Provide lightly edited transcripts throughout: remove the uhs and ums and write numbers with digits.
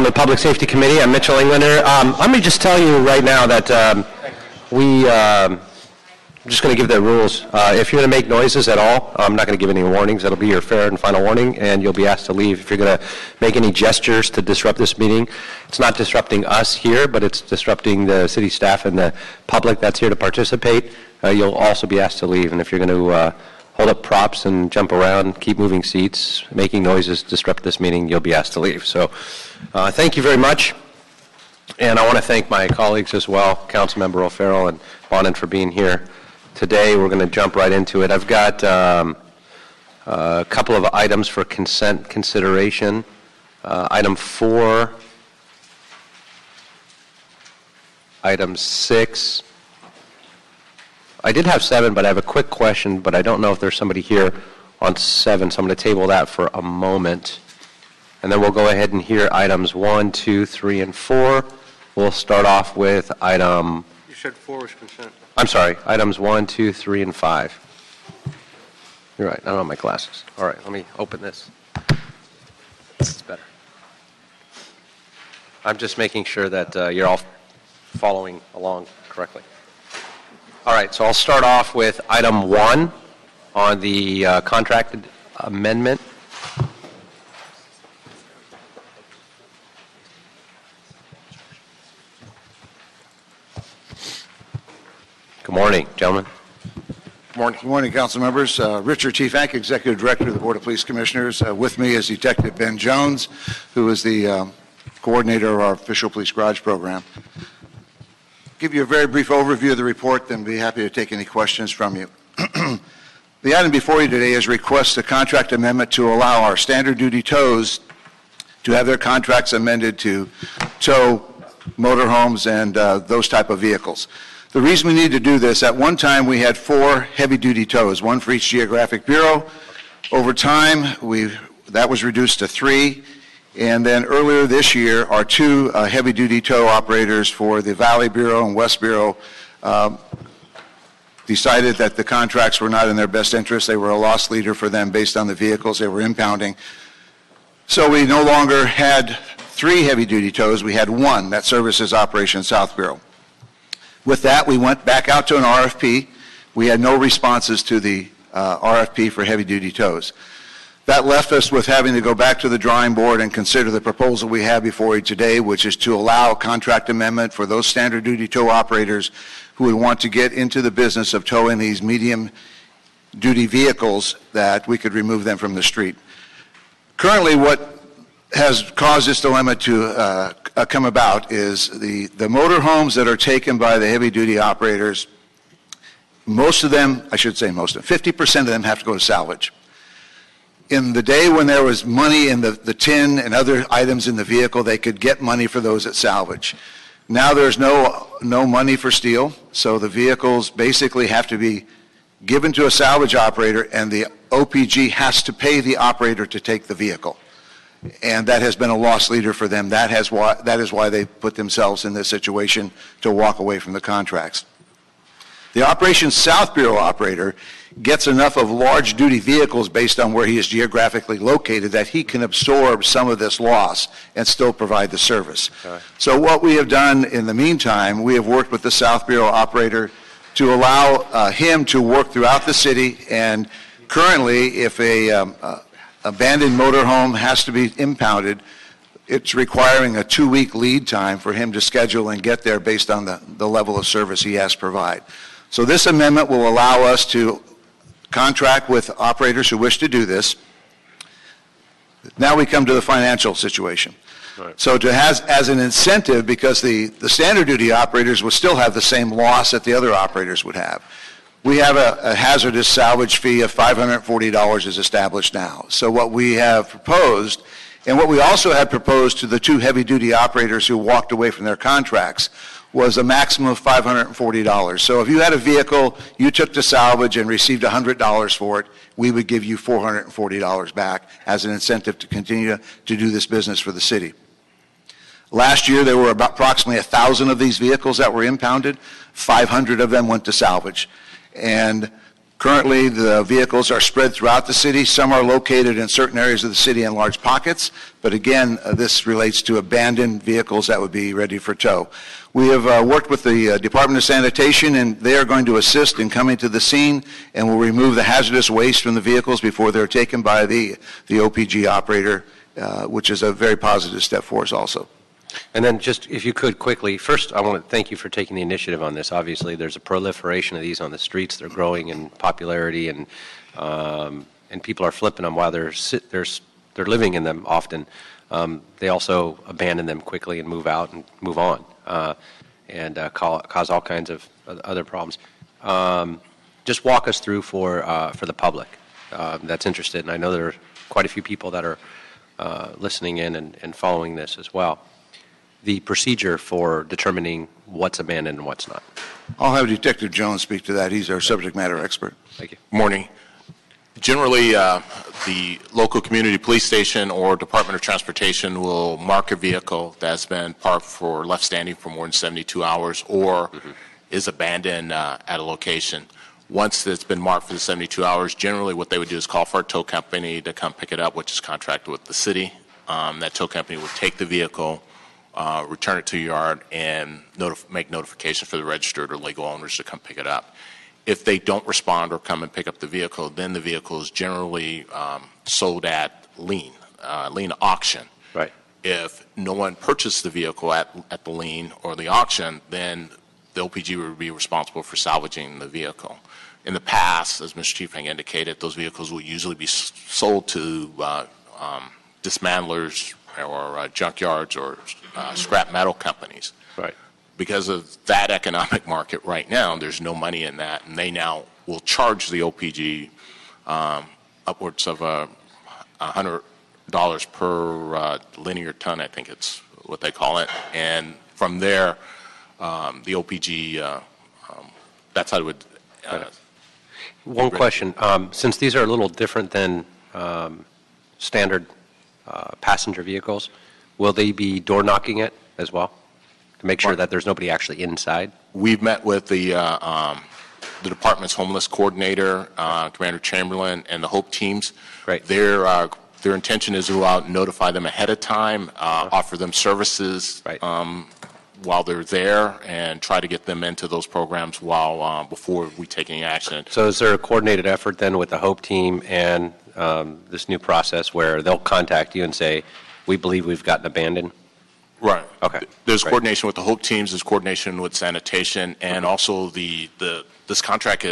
the Public Safety Committee. I'm Mitchell Englander. Let me just tell you right now that I'm just going to give the rules. If you're going to make noises at all, I'm not going to give any warnings. That'll be your fair and final warning, and you'll be asked to leave. If you're going to make any gestures to disrupt this meeting, it's not disrupting us here, but it's disrupting the city staff and the public that's here to participate. You'll also be asked to leave, and if you're going to hold up props and jump around, keep moving seats, making noises, disrupt this meeting, you'll be asked to leave. So thank you very much. And I want to thank my colleagues as well, Councilmember O'Farrell and Bonin, for being here today. We're going to jump right into it. I've got a couple of items for consent consideration. Item 4, item 6. I did have 7, but I have a quick question, but I don't know if there's somebody here on 7, so I'm going to table that for a moment. And then we'll go ahead and hear items 1, 2, 3, and 4. We'll start off with item... You said 4 was consent. I'm sorry, items 1, 2, 3, and 5. You're right, I don't have my glasses. All right, let me open this. This is better. I'm just making sure that you're all following along correctly. All right, so I'll start off with item 1 on the contracted amendment. Good morning, gentlemen. Good morning, council members. Richard T. Fank, Executive Director of the Board of Police Commissioners. With me is Detective Ben Jones, who is the coordinator of our official police garage program. Give you a very brief overview of the report, then be happy to take any questions from you. The item before you today is request a contract amendment to allow our standard duty tows to have their contracts amended to tow motorhomes and those type of vehicles. The reason we need to do this, at one time we had 4 heavy-duty tows, 1 for each geographic bureau. Over time, that was reduced to 3. And then earlier this year, our 2 heavy-duty tow operators for the Valley Bureau and West Bureau decided that the contracts were not in their best interest. They were a loss leader for them based on the vehicles they were impounding. So we no longer had 3 heavy-duty tows. We had 1 that services Operation South Bureau. With that, we went back out to an RFP. We had no responses to the RFP for heavy-duty tows. That left us with having to go back to the drawing board and consider the proposal we have before you today, which is to allow a contract amendment for those standard duty tow operators who would want to get into the business of towing these medium duty vehicles, that we could remove them from the street. Currently, what has caused this dilemma to come about is the motorhomes that are taken by the heavy duty operators. Most of them, I should say most of them, 50% of them have to go to salvage. In the day when there was money in the tin and other items in the vehicle, they could get money for those at salvage. Now there's no money for steel, so the vehicles basically have to be given to a salvage operator, and the OPG has to pay the operator to take the vehicle. And that has been a loss leader for them. That is why they put themselves in this situation to walk away from the contracts. The Operation South Bureau operator gets enough of large duty vehicles based on where he is geographically located that he can absorb some of this loss and still provide the service. Okay. So what we have done in the meantime, we have worked with the South Bureau operator to allow him to work throughout the city, and currently if a abandoned motorhome has to be impounded, it's requiring a 2-week lead time for him to schedule and get there based on the level of service he has to provide. So this amendment will allow us to contract with operators who wish to do this. Now we come to the financial situation. Right. So as an incentive, because the standard duty operators will still have the same loss that the other operators would have. We have a hazardous salvage fee of $540 is established now. So what we have proposed, and what we also had proposed to the 2 heavy-duty operators who walked away from their contracts, was a maximum of $540. So if you had a vehicle you took to salvage and received $100 for it, we would give you $440 back as an incentive to continue to do this business for the city. Last year there were about approximately 1,000 of these vehicles that were impounded. 500 of them went to salvage. And Currently, the vehicles are spread throughout the city. Some are located in certain areas of the city in large pockets, but again, this relates to abandoned vehicles that would be ready for tow. We have worked with the Department of Sanitation, and they are going to assist in coming to the scene and will remove the hazardous waste from the vehicles before they're taken by the OPG operator, which is a very positive step for us also. And then just, if you could quickly, first I want to thank you for taking the initiative on this. Obviously, there's a proliferation of these on the streets. They're growing in popularity, and people are flipping them while they're living in them often. They also abandon them quickly and move out and move on, and cause all kinds of other problems. Just walk us through for the public that's interested, and I know there are quite a few people that are listening in and following this as well. The procedure for determining what's abandoned and what's not. I'll have Detective Jones speak to that. He's our subject matter expert. Thank you. Morning. Generally, the local community police station or Department of Transportation will mark a vehicle that's been parked for left standing for more than 72 hours or is abandoned at a location. Once it's been marked for the 72 hours, generally what they would do is call for a tow company to come pick it up, which is contracted with the city. That tow company would take the vehicle, return it to your yard, and make notification for the registered or legal owners to come pick it up. If they don't respond or come and pick up the vehicle, then the vehicle is generally sold at lien auction. Right. If no one purchased the vehicle at the lien or the auction, then the OPG would be responsible for salvaging the vehicle. In the past, as Mr. Chiefang indicated, those vehicles will usually be sold to dismantlers or junkyards or scrap metal companies. Right. Because of that economic market right now, there's no money in that, and they now will charge the OPG upwards of $100 per linear ton, I think it's what they call it. And from there, the OPG, that's how it would. One question. Since these are a little different than standard passenger vehicles, will they be door knocking it as well to make sure that there's nobody actually inside? We've met with the department's homeless coordinator, Commander Chamberlain, and the HOPE teams. Right. Their intention is to go out and notify them ahead of time, offer them services while they're there, and try to get them into those programs before we take any action. So is there a coordinated effort then with the HOPE team and this new process where they'll contact you and say, we believe we've gotten abandoned? Right. Okay. There's coordination with the HOPE teams, there's coordination with sanitation, and also this contract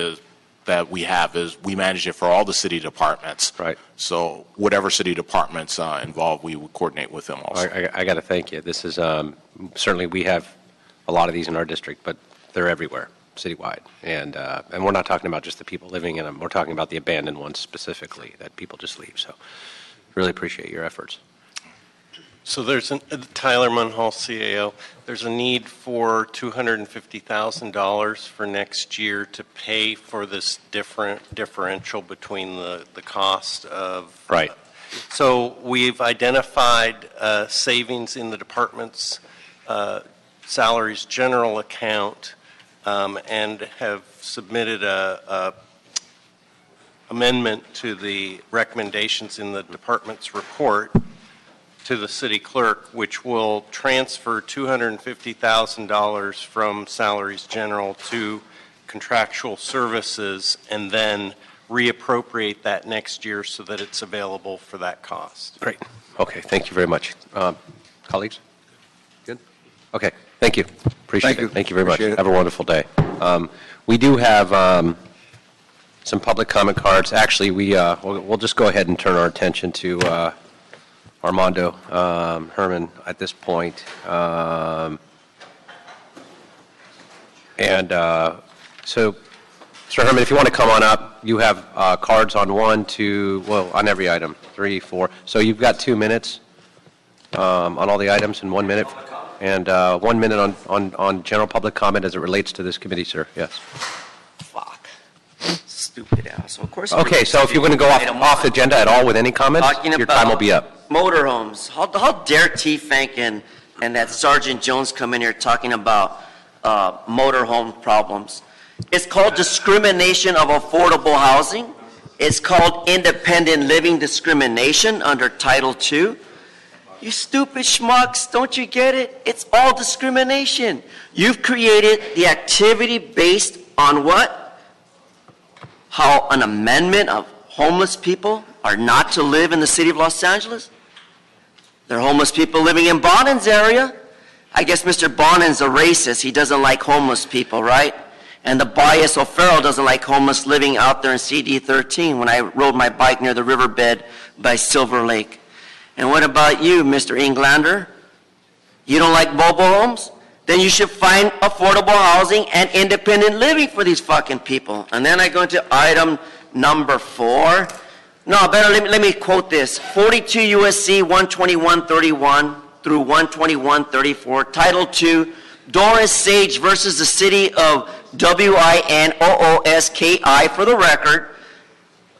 that we have is we manage it for all the city departments. Right. So whatever city departments involved, we would coordinate with them also. I got to thank you. This is certainly, we have a lot of these in our district, but they're everywhere, citywide. And we're not talking about just the people living in them. We're talking about the abandoned ones specifically that people just leave. So really appreciate your efforts. So there's Tyler Munhall, CAO. There's a need for $250,000 for next year to pay for this differential between the cost of. Right. So we've identified savings in the department's salaries general account and have submitted a amendment to the recommendations in the department's report to the city clerk, which will transfer $250,000 from salaries general to contractual services and then reappropriate that next year so that it's available for that cost. Great. Okay. Thank you very much. Colleagues? Good? Okay. Thank you. Appreciate it. Thank you very much. Have a wonderful day. We do have some public comment cards. Actually, we'll just go ahead and turn our attention to Armando Herman at this point. So, Mr. Herman, if you want to come on up, you have cards on on every item, 3, 4. So you've got 2 minutes on all the items in 1 minute. And 1 minute on general public comment as it relates to this committee, sir. Yes. Fuck. Stupid ass. Of course. Okay, so if you're going to go off agenda at all with any comments, your time will be up. Motorhomes. How dare T-Fank and that Sergeant Jones come in here talking about motorhome problems? It's called discrimination of affordable housing. It's called independent living discrimination under Title II. You stupid schmucks, don't you get it? It's all discrimination. You've created the activity based on what? How an amendment of homeless people are not to live in the city of Los Angeles? There are homeless people living in Bonin's area. I guess Mr. Bonin's a racist. He doesn't like homeless people, right? And the bias O'Farrell doesn't like homeless living out there in CD13 when I rode my bike near the riverbed by Silver Lake. And what about you, Mr. Englander? You don't like mobile homes? Then you should find affordable housing and independent living for these fucking people. And then I go into item number 4. No, better let me quote this. 42 U.S.C. 121.31 through 121.34, Title II, Doris Sage versus the City of WINOOSKI, for the record,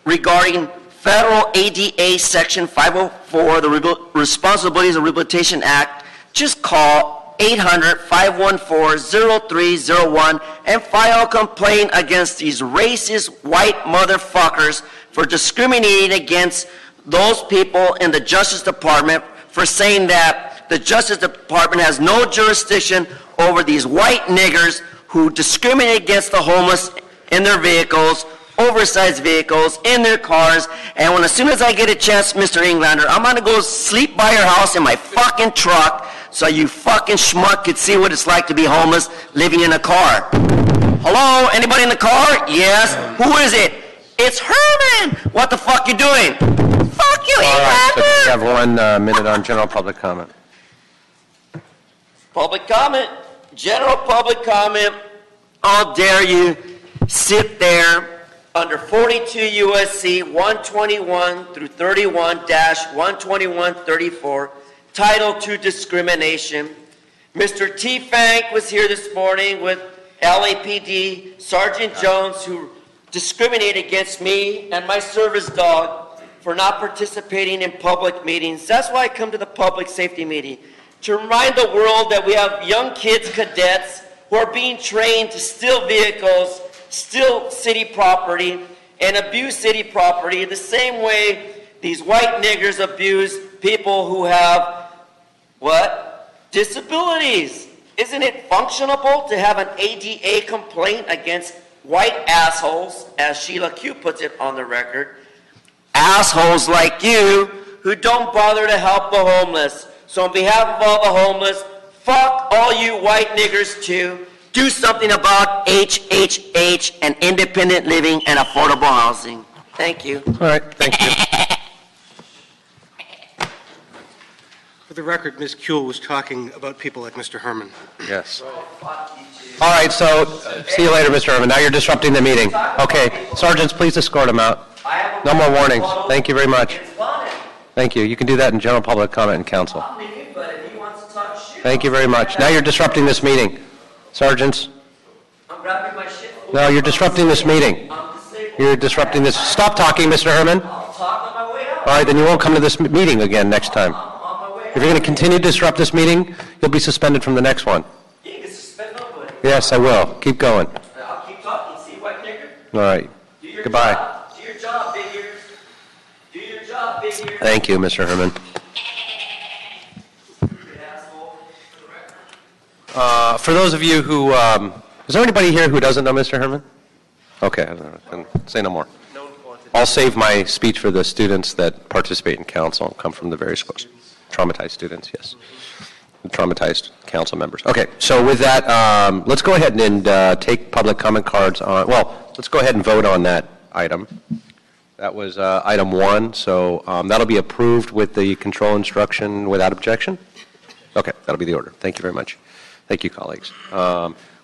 regarding Federal ADA Section 504, the Responsibilities of Rehabilitation Act. Just call 800-514-0301 and file a complaint against these racist white motherfuckers for discriminating against those people in the Justice Department, for saying that the Justice Department has no jurisdiction over these white niggers who discriminate against the homeless in their vehicles, oversized vehicles, in their cars. And as soon as I get a chance, Mr. Englander, I'm going to go sleep by your house in my fucking truck so you fucking schmuck could see what it's like to be homeless living in a car. Hello? Anybody in the car? Yes. Who is it? It's Herman! What the fuck you doing? Fuck you, Englander! So we have 1 minute on general public comment. Public comment. General public comment. How dare you sit there under 42 U.S.C. 121 through 31-121-34, Title II discrimination. Mr. T. Fank was here this morning with LAPD Sergeant Jones, who discriminated against me and my service dog for not participating in public meetings. That's why I come to the public safety meeting, to remind the world that we have young kids, cadets, who are being trained to steal vehicles, steal city property, and abuse city property the same way these white niggers abuse people who have, what? Disabilities. Isn't it functionable to have an ADA complaint against white assholes, as Sheila Q puts it on the record? Assholes like you who don't bother to help the homeless. So on behalf of all the homeless, fuck all you white niggers too. Do something about HHH and independent living and affordable housing. Thank you. All right, thank you. For the record, Ms. Kuehl was talking about people like Mr. Herman. Yes. All right, so see you later, Mr. Herman. Now you're disrupting the meeting. Okay, sergeants, please escort him out. No more warnings. Thank you very much. Thank you. You can do that in general public comment and council. Thank you very much. Now you're disrupting this meeting. Sergeants? I'm grabbing my shit. No, you're disrupting this meeting. You're disrupting this. Stop talking, Mr. Herman. I'll talk on my way out. All right, then you won't come to this meeting again next time. If you're going to continue to disrupt this meeting, you'll be suspended from the next one. You can suspend nobody. Yes, I will. Keep going. I'll keep talking. See, white nigger? All right. Do your Goodbye. Job. Do your job, big ears. Do your job, big ears. Thank you, Mr. Herman. For those of you who, is there anybody here who doesn't know Mr. Herman? Okay, I can say no more. I'll save my speech for the students that participate in council, come from the various schools. Traumatized students, yes. Traumatized council members. Okay, so with that, let's go ahead and take public comment cards on, well, let's go ahead and vote on that item. That was item 1, so that'll be approved with the control instruction without objection? Okay, that'll be the order. Thank you very much. Thank you, colleagues.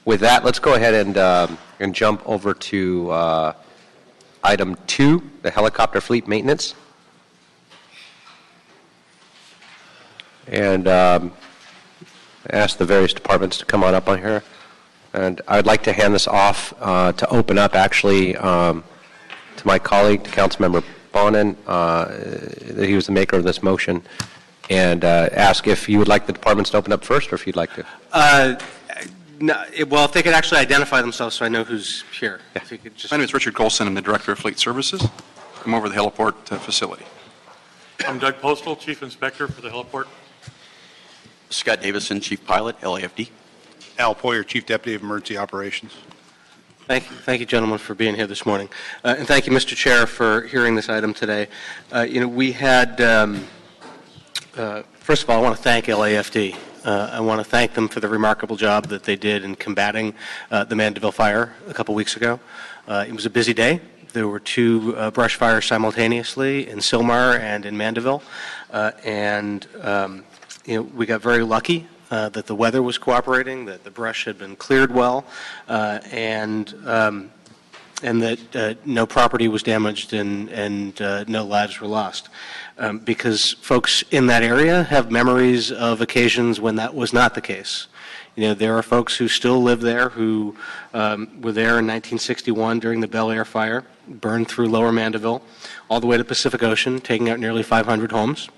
With that, let's go ahead and jump over to item 2, the helicopter fleet maintenance. And ask the various departments to come on up on here. And I'd like to hand this off to open up, actually, to my colleague, to Councilmember Bonin. He was the maker of this motion. And ask if you would like the departments to open up first, or if you'd like to. No, well, if they could actually identify themselves so I know who's here. Yeah. If you could just... My name is Richard Colson. I'm the Director of Fleet Services. I'm over the heliport facility. I'm Doug Postal, Chief Inspector for the heliport. Scott Davison, Chief Pilot, LAFD. Al Poyer, Chief Deputy of Emergency Operations. Thank you, gentlemen, for being here this morning. And thank you, Mr. Chair, for hearing this item today. We had, first of all, I want to thank LAFD. I want to thank them for the remarkable job that they did in combating the Mandeville Fire a couple weeks ago. It was a busy day. There were two brush fires simultaneously in Sylmar and in Mandeville. We got very lucky that the weather was cooperating, that the brush had been cleared well, and that no property was damaged and no lives were lost. Because folks in that area have memories of occasions when that was not the case. There are folks who still live there who were there in 1961 during the Bel Air fire, burned through Lower Mandeville, all the way to Pacific Ocean, taking out nearly 500 homes.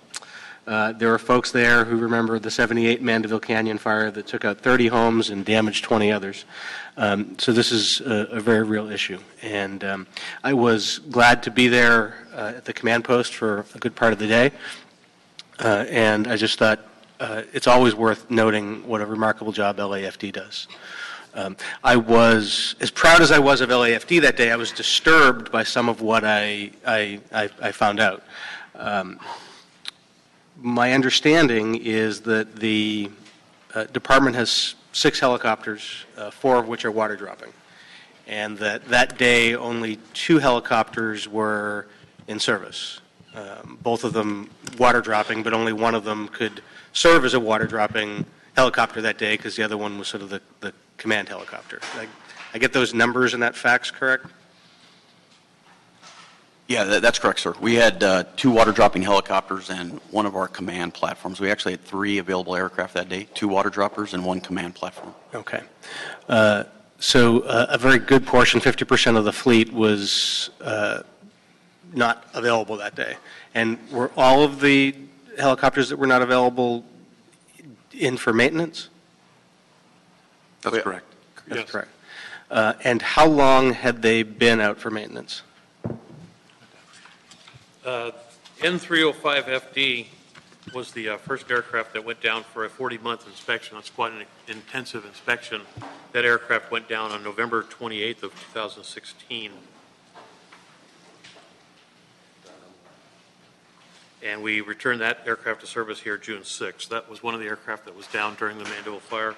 There are folks there who remember the 78 Mandeville Canyon fire that took out 30 homes and damaged 20 others. So this is a very real issue. And I was glad to be there at the command post for a good part of the day. And I just thought it's always worth noting what a remarkable job LAFD does. I was, as proud as I was of LAFD that day, I was disturbed by some of what I found out. My understanding is that the department has 6 helicopters, 4 of which are water dropping, and that day only 2 helicopters were in service. Both of them water dropping, but only one of them could serve as a water dropping helicopter that day because the other one was sort of the command helicopter. I get those numbers and that facts correct? Yeah, that's correct, sir. We had 2 water-dropping helicopters and one of our command platforms. We actually had 3 available aircraft that day, 2 water droppers and 1 command platform. Okay. So a very good portion, 50% of the fleet, was not available that day. And were all of the helicopters that were not available in for maintenance? That's correct. That's Yes. correct. And how long had they been out for maintenance? N305FD was the first aircraft that went down for a 40-month inspection. That's quite an intensive inspection. That aircraft went down on November 28th of 2016. And we returned that aircraft to service here June 6th. That was one of the aircraft that was down during the Mandeville Fire.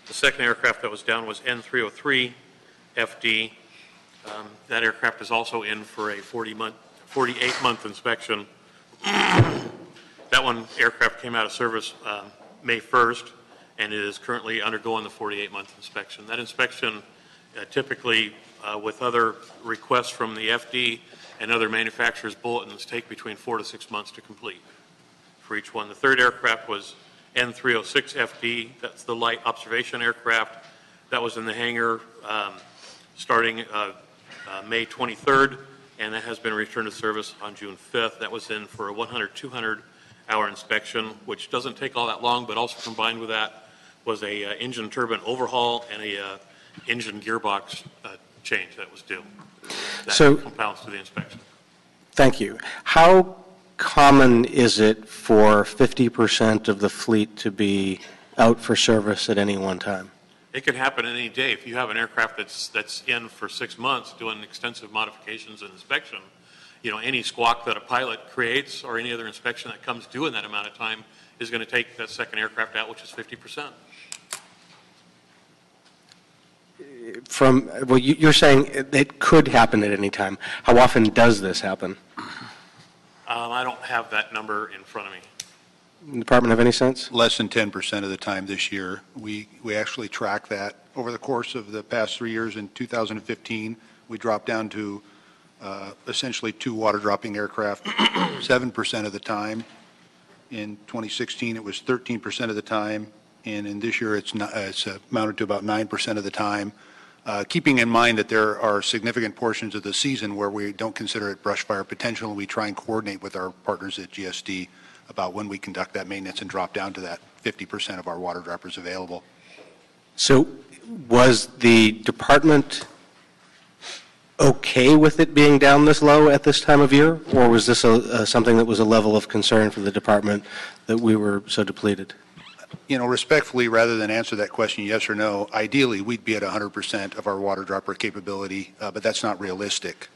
The second aircraft that was down was N303FD. That aircraft is also in for a 48-month inspection. That one aircraft came out of service May 1st, and it is currently undergoing the 48-month inspection. That inspection typically, with other requests from the FD and other manufacturers' bulletins, take between 4 to 6 months to complete for each one. The third aircraft was N306FD. That's the light observation aircraft. That was in the hangar starting May 23rd, and that has been returned to service on June 5th. That was in for a 200-hour inspection, which doesn't take all that long, but also combined with that was a engine turbine overhaul and a engine gearbox change that was due. That compounds to the inspection. Thank you. How common is it for 50% of the fleet to be out for service at any one time? It can happen any day. If you have an aircraft that's in for 6 months doing extensive modifications and inspection, any squawk that a pilot creates or any other inspection that comes due in that amount of time is going to take that second aircraft out, which is 50%. You're saying it could happen at any time. How often does this happen? I don't have that number in front of me. The department have any sense? Less than 10% of the time this year. We actually track that over the course of the past 3 years. In 2015, we dropped down to essentially 2 water dropping aircraft 7% of the time. In 2016, it was 13% of the time, and in this year, it's amounted to about 9% of the time. Keeping in mind that there are significant portions of the season where we don't consider it brush fire potential, and we try and coordinate with our partners at GSD about when we conduct that maintenance and drop down to that 50% of our water droppers available. So was the department okay with it being down this low at this time of year, or was this something that was a level of concern for the department that we were so depleted? You know, respectfully, rather than answer that question yes or no, ideally, we'd be at 100% of our water dropper capability, but that's not realistic.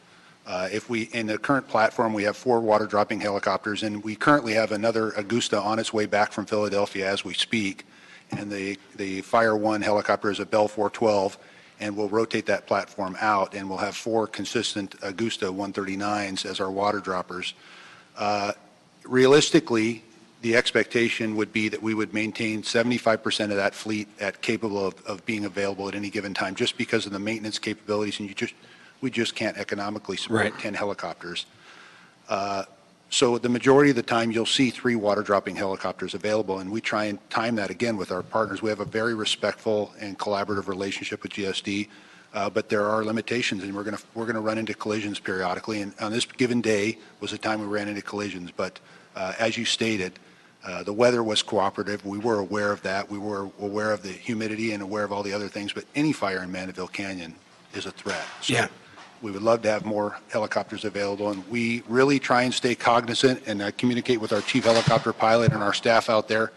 In the current platform, we have 4 water dropping helicopters, and we currently have another Augusta on its way back from Philadelphia as we speak. And the Fire 1 helicopter is a Bell 412, and we'll rotate that platform out, and we'll have 4 consistent Augusta 139s as our water droppers. Realistically, the expectation would be that we would maintain 75% of that fleet capable of being available at any given time, just because of the maintenance capabilities, and we just can't economically support 10 helicopters. So the majority of the time, you'll see 3 water dropping helicopters available, and we try and time that again with our partners. We have a very respectful and collaborative relationship with GSD, but there are limitations, and we're going to run into collisions periodically. And on this given day was the time we ran into collisions. But as you stated, the weather was cooperative. We were aware of that. We were aware of the humidity and aware of all the other things. But any fire in Mandeville Canyon is a threat. So yeah. We would love to have more helicopters available, and we really try and stay cognizant and communicate with our chief helicopter pilot and our staff out there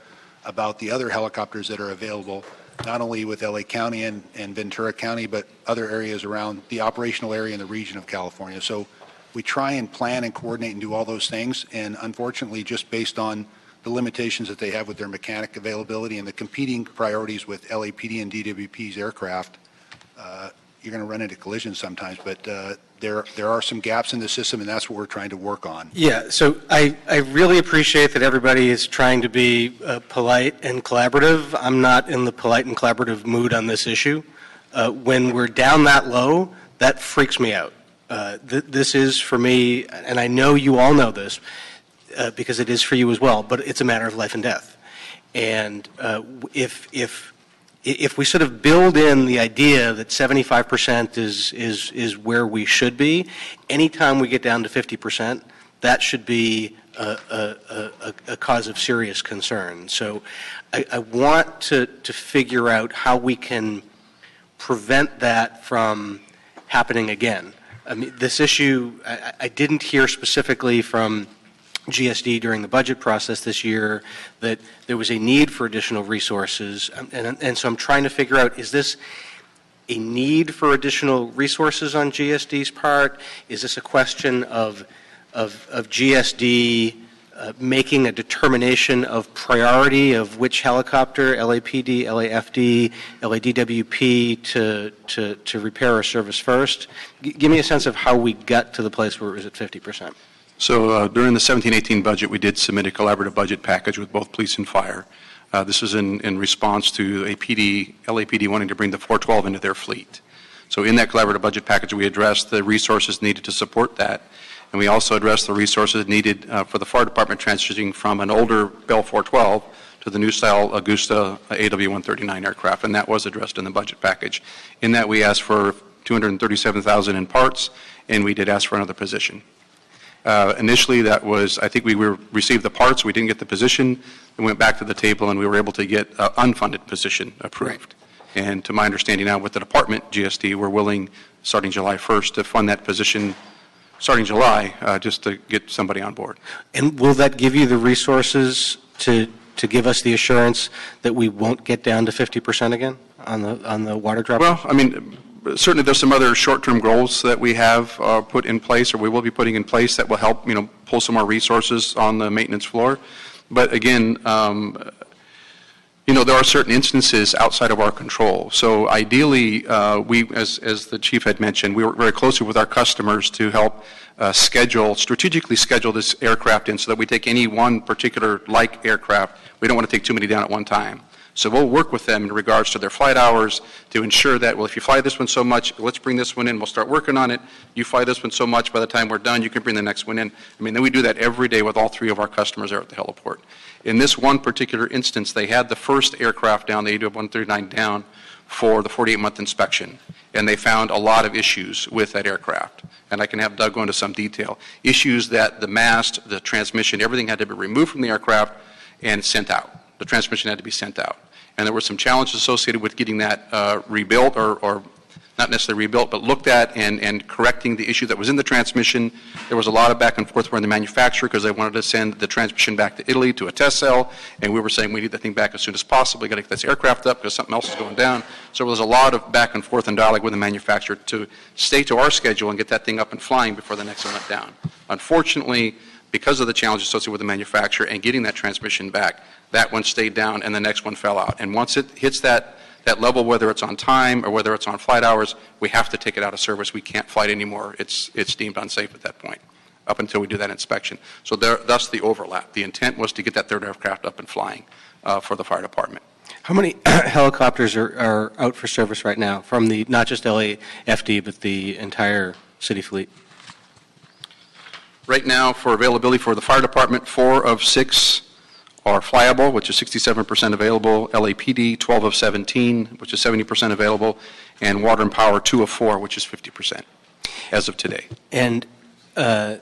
about the other helicopters that are available, not only with LA County and Ventura County, but other areas around the operational area in the region of California. So we try and plan and coordinate and do all those things, and unfortunately, just based on the limitations that they have with their mechanic availability and the competing priorities with LAPD and DWP's aircraft, you're going to run into collisions sometimes, but there are some gaps in the system, and that's what we're trying to work on. Yeah, so I really appreciate that everybody is trying to be polite and collaborative. I'm not in the polite and collaborative mood on this issue. When we're down that low, that freaks me out. This is, for me, and I know you all know this, because it is for you as well, but it's a matter of life and death. And if we sort of build in the idea that 75% is where we should be, anytime we get down to 50%, that should be a cause of serious concern. So I want to figure out how we can prevent that from happening again. I mean, this issue, I didn't hear specifically from GSD during the budget process this year that there was a need for additional resources, and so I'm trying to figure out, is this a need for additional resources on GSD's part? Is this a question of GSD making a determination of priority of which helicopter, LAPD, LAFD, LADWP, to repair or service first? Give me a sense of how we got to the place where it was at 50%. So during the 17-18 budget, we did submit a collaborative budget package with both police and fire. This was in response to LAPD wanting to bring the 412 into their fleet. So in that collaborative budget package, we addressed the resources needed to support that. And we also addressed the resources needed for the fire department transitioning from an older Bell 412 to the new style Augusta AW139 aircraft, and that was addressed in the budget package. In that, we asked for $237,000 in parts, and we did ask for another position. Initially, that was, I think we received the parts, we didn't get the position, we went back to the table, and we were able to get an unfunded position approved. Right. And to my understanding now with the department, GSD, we're willing, starting July 1st, to fund that position starting July, just to get somebody on board. And will that give you the resources to give us the assurance that we won't get down to 50% again on the water drop? Well, I mean, certainly there's some other short-term goals that we have put in place, or we will be putting in place, that will help, pull some more resources on the maintenance floor. But again, there are certain instances outside of our control. So ideally, we, as the chief had mentioned, we work very closely with our customers to help strategically schedule this aircraft in so that we take any one particular aircraft. We don't want to take too many down at one time. So we'll work with them in regards to their flight hours to ensure that, well, if you fly this one so much, let's bring this one in, we'll start working on it. You fly this one so much, by the time we're done, you can bring the next one in. I mean, then we do that every day with all 3 of our customers there at the heliport. In this one particular instance, they had the first aircraft down, the AW139 down, for the 48-month inspection, and they found a lot of issues with that aircraft. And I can have Doug go into some detail. Issues that the mast, the transmission, everything had to be removed from the aircraft and sent out. The transmission had to be sent out. And there were some challenges associated with getting that rebuilt, or not necessarily rebuilt, but looked at and correcting the issue that was in the transmission. There was a lot of back and forth with the manufacturer because they wanted to send the transmission back to Italy to a test cell, and we were saying we need that thing back as soon as possible. We got to get this aircraft up because something else is going down. So there was a lot of back and forth and dialogue with the manufacturer to stay to our schedule and get that thing up and flying before the next one went down. Unfortunately, because of the challenges associated with the manufacturer and getting that transmission back, that one stayed down and the next one fell out. And once it hits that level, whether it's on time or whether it's on flight hours, we have to take it out of service. We can't fly it anymore. It's deemed unsafe at that point, up until we do that inspection. So thus the overlap. The intent was to get that third aircraft up and flying for the fire department. How many helicopters are out for service right now from the, not just LAFD, but the entire city fleet? Right now, for availability for the fire department, 4 of 6 are flyable, which is 67% available, LAPD 12 of 17, which is 70% available, and water and power 2 of 4, which is 50% as of today. And are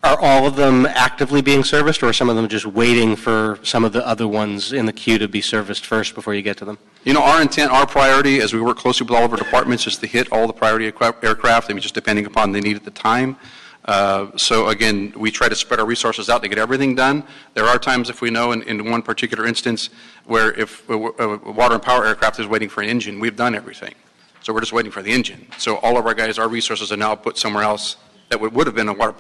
all of them actively being serviced, or are some of them just waiting for some of the other ones in the queue to be serviced first before you get to them? You know, our intent, our priority, as we work closely with all of our departments, is to hit all the priority aircraft, just depending upon the need at the time. So again, we try to spread our resources out to get everything done. There are times, if we know, in one particular instance, where if a water and power aircraft is waiting for an engine, we've done everything. So we're just waiting for the engine. So all of our guys, our resources are now put somewhere else that would have been a water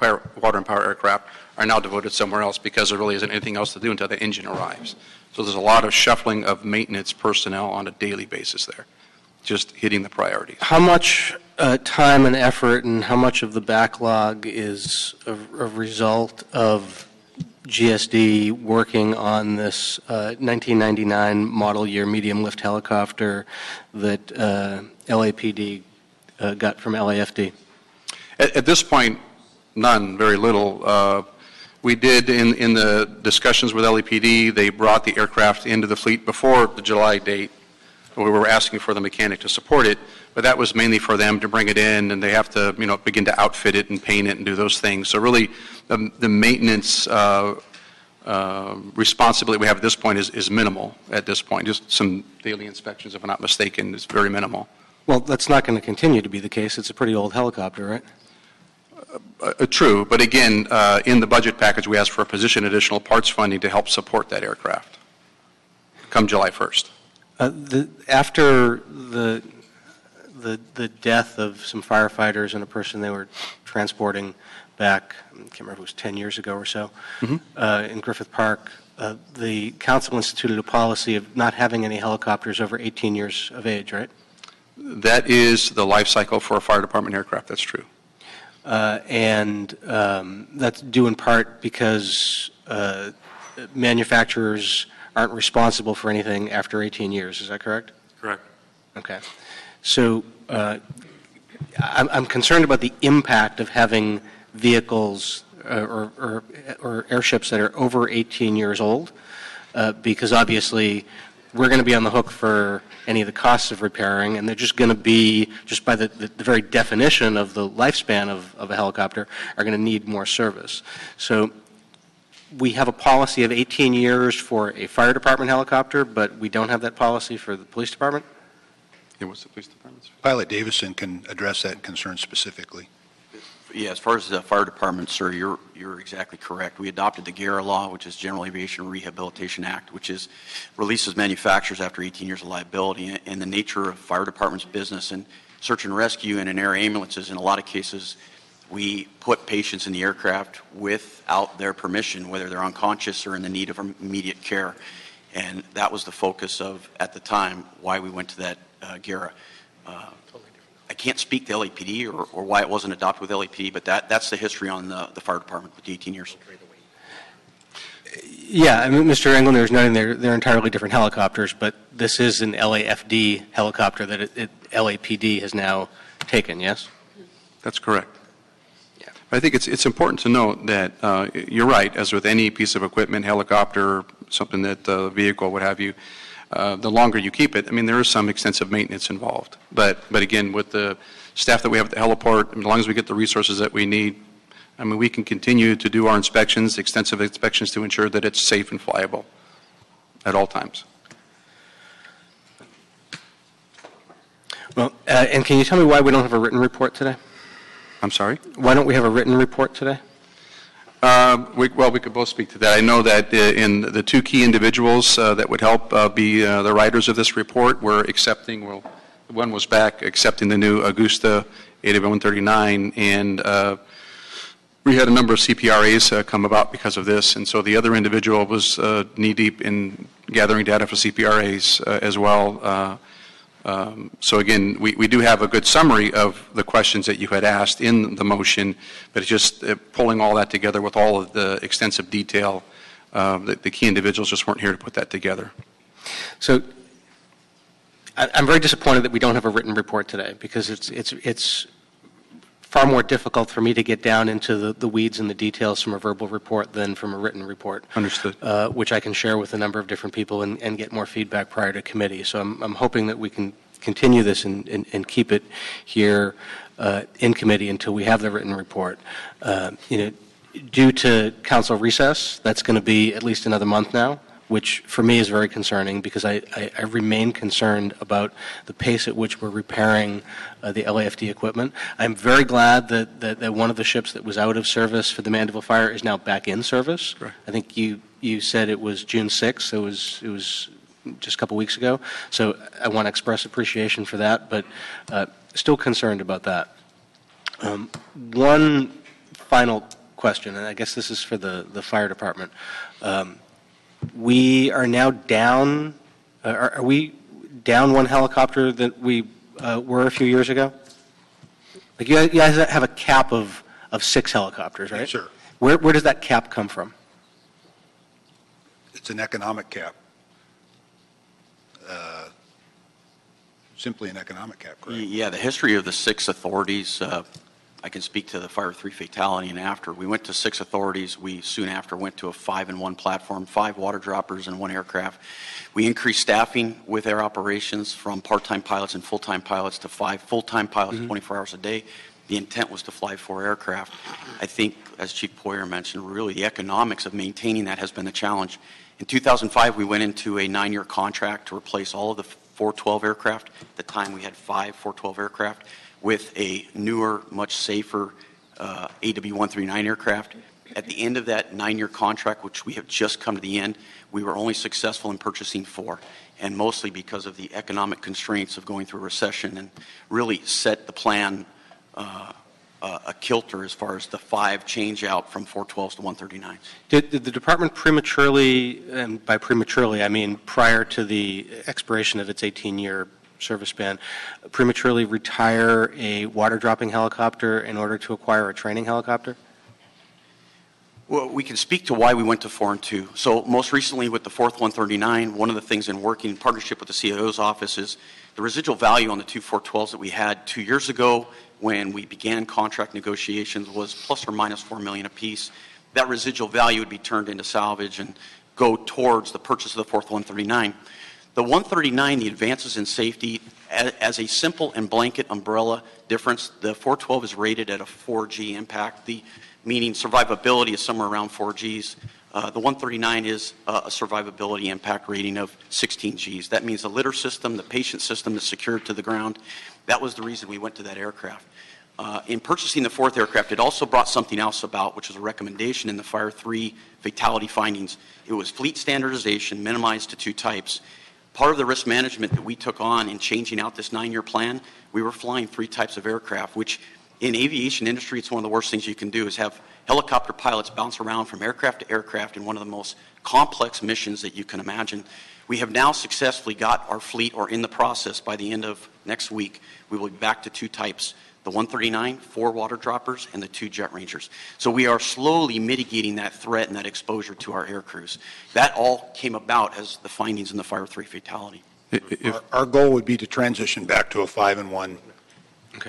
and power aircraft are now devoted somewhere else because there really isn't anything else to do until the engine arrives. So there's a lot of shuffling of maintenance personnel on a daily basis there, just hitting the priorities. How much time and effort and how much of the backlog is a result of GSD working on this 1999 model year medium lift helicopter that LAPD got from LAFD? At this point, none, very little. We did, in the discussions with LAPD, they brought the aircraft into the fleet before the July date. We were asking for the mechanic to support it, but that was mainly for them to bring it in, and they have to, begin to outfit it and paint it and do those things. So really, the maintenance responsibility we have at this point is minimal at this point. Just some daily inspections, if I'm not mistaken, is very minimal. Well, that's not going to continue to be the case. It's a pretty old helicopter, right? True, but again, in the budget package, we asked for a position additional parts funding to help support that aircraft come July 1st. After the death of some firefighters and a person they were transporting back, I can't remember if it was 10 years ago or so, in Griffith Park, the council instituted a policy of not having any helicopters over 18 years of age, right? That is the life cycle for a fire department aircraft, that's true. And that's due in part because manufacturers aren't responsible for anything after 18 years. Is that correct? Correct. Okay. So I'm concerned about the impact of having vehicles or airships that are over 18 years old, because obviously we're going to be on the hook for any of the costs of repairing, and they're just going to be, just by the very definition of the lifespan of a helicopter, are going to need more service. So we have a policy of 18 years for a fire department helicopter, but we don't have that policy for the police department? Yeah, what's the police department's? Pilot Davison can address that concern specifically. Yeah, as far as the fire department, sir, you're exactly correct. We adopted the GARA law, which is General Aviation Rehabilitation Act, which releases manufacturers after 18 years of liability. And the nature of fire department's business and search and rescue and in air ambulances, in a lot of cases, we put patients in the aircraft without their permission, whether they're unconscious or in the need of immediate care. And that was the focus of, at the time, why we went to that GARA. I can't speak to LAPD or why it wasn't adopted with LAPD, but that's the history on the fire department with the 18 years. Yeah, I mean, Mr. Englander is noting they're entirely different helicopters, but this is an LAFD helicopter that LAPD has now taken, yes? That's correct. Yeah. I think it's important to note that you're right, as with any piece of equipment, helicopter, something that vehicle, what have you, the longer you keep it, I mean, there is some extensive maintenance involved. But again, with the staff that we have at the heliport, as long as we get the resources that we need, I mean, we can continue to do our inspections, extensive inspections, to ensure that it's safe and flyable at all times. Well, and can you tell me why we don't have a written report today? I'm sorry? Why don't we have a written report today? We could both speak to that. I know that in the two key individuals that would help be the writers of this report were accepting, well, one was back accepting the new Augusta AW139, and we had a number of CPRAs come about because of this, and so the other individual was knee-deep in gathering data for CPRAs as well. So again, we do have a good summary of the questions that you had asked in the motion, but it's just pulling all that together with all of the extensive detail. The key individuals just weren't here to put that together. So I'm very disappointed that we don't have a written report today, because it's far more difficult for me to get down into the weeds and the details from a verbal report than from a written report. Understood. Which I can share with a number of different people and get more feedback prior to committee. So I'm hoping that we can continue this and keep it here in committee until we have the written report. Due to council recess, that's going to be at least another month now, which for me is very concerning, because I remain concerned about the pace at which we're repairing the LAFD equipment. I'm very glad that one of the ships that was out of service for the Mandeville Fire is now back in service. Right. I think you said it was June 6th. It was just a couple weeks ago. So I want to express appreciation for that, but still concerned about that. One final question, and I guess this is for the fire department. We are now down, are we down one helicopter that we were a few years ago? Like you guys have a cap of 6 helicopters, right? Yes, sir. Where does that cap come from? It's an economic cap. Simply an economic cap, correct? Yeah, the history of the 6 authorities, I can speak to the Fire 3 fatality and after. We went to 6 authorities. We soon after went to a 5-in-1 platform, 5 water droppers and 1 aircraft. We increased staffing with air operations from part-time pilots and full-time pilots to 5 full-time pilots 24 hours a day. The intent was to fly 4 aircraft. I think, as Chief Poyer mentioned, really the economics of maintaining that has been the challenge. In 2005, we went into a 9-year contract to replace all of the 412 aircraft. At the time, we had 5 412 aircraft with a newer, much safer AW139 aircraft. At the end of that 9-year contract, which we have just come to the end, we were only successful in purchasing 4, and mostly because of the economic constraints of going through a recession, and really set the plan a kilter as far as the 5 change out from 412s to 139s. Did the department prematurely, and by prematurely I mean prior to the expiration of its 18-year service span, prematurely retire a water dropping helicopter in order to acquire a training helicopter? Well, we can speak to why we went to 4 and 2. So most recently with the 4th 139, one of the things in working in partnership with the CIO's office is the residual value on the 2 412s that we had 2 years ago when we began contract negotiations was plus or minus $4 million apiece. That residual value would be turned into salvage and go towards the purchase of the 4th 139. The 139, the advances in safety, as a simple and blanket umbrella difference, the 412 is rated at a 4G impact, meaning survivability is somewhere around 4Gs. The 139 is a survivability impact rating of 16 Gs. That means the litter system, the patient system is secured to the ground. That was the reason we went to that aircraft. In purchasing the 4th aircraft, it also brought something else about, which was a recommendation in the Fire 3 fatality findings. It was fleet standardization minimized to 2 types. Part of the risk management that we took on in changing out this 9-year plan, we were flying 3 types of aircraft, which in aviation industry, it's one of the worst things you can do is have helicopter pilots bounce around from aircraft to aircraft in one of the most complex missions that you can imagine. We have now successfully got our fleet, or in the process by the end of next week, we will be back to 2 types. The 139, 4 water droppers, and the 2 jet rangers. So we are slowly mitigating that threat and that exposure to our air crews. That all came about as the findings in the Fire 3 fatality. Our goal would be to transition back to a 5-in-1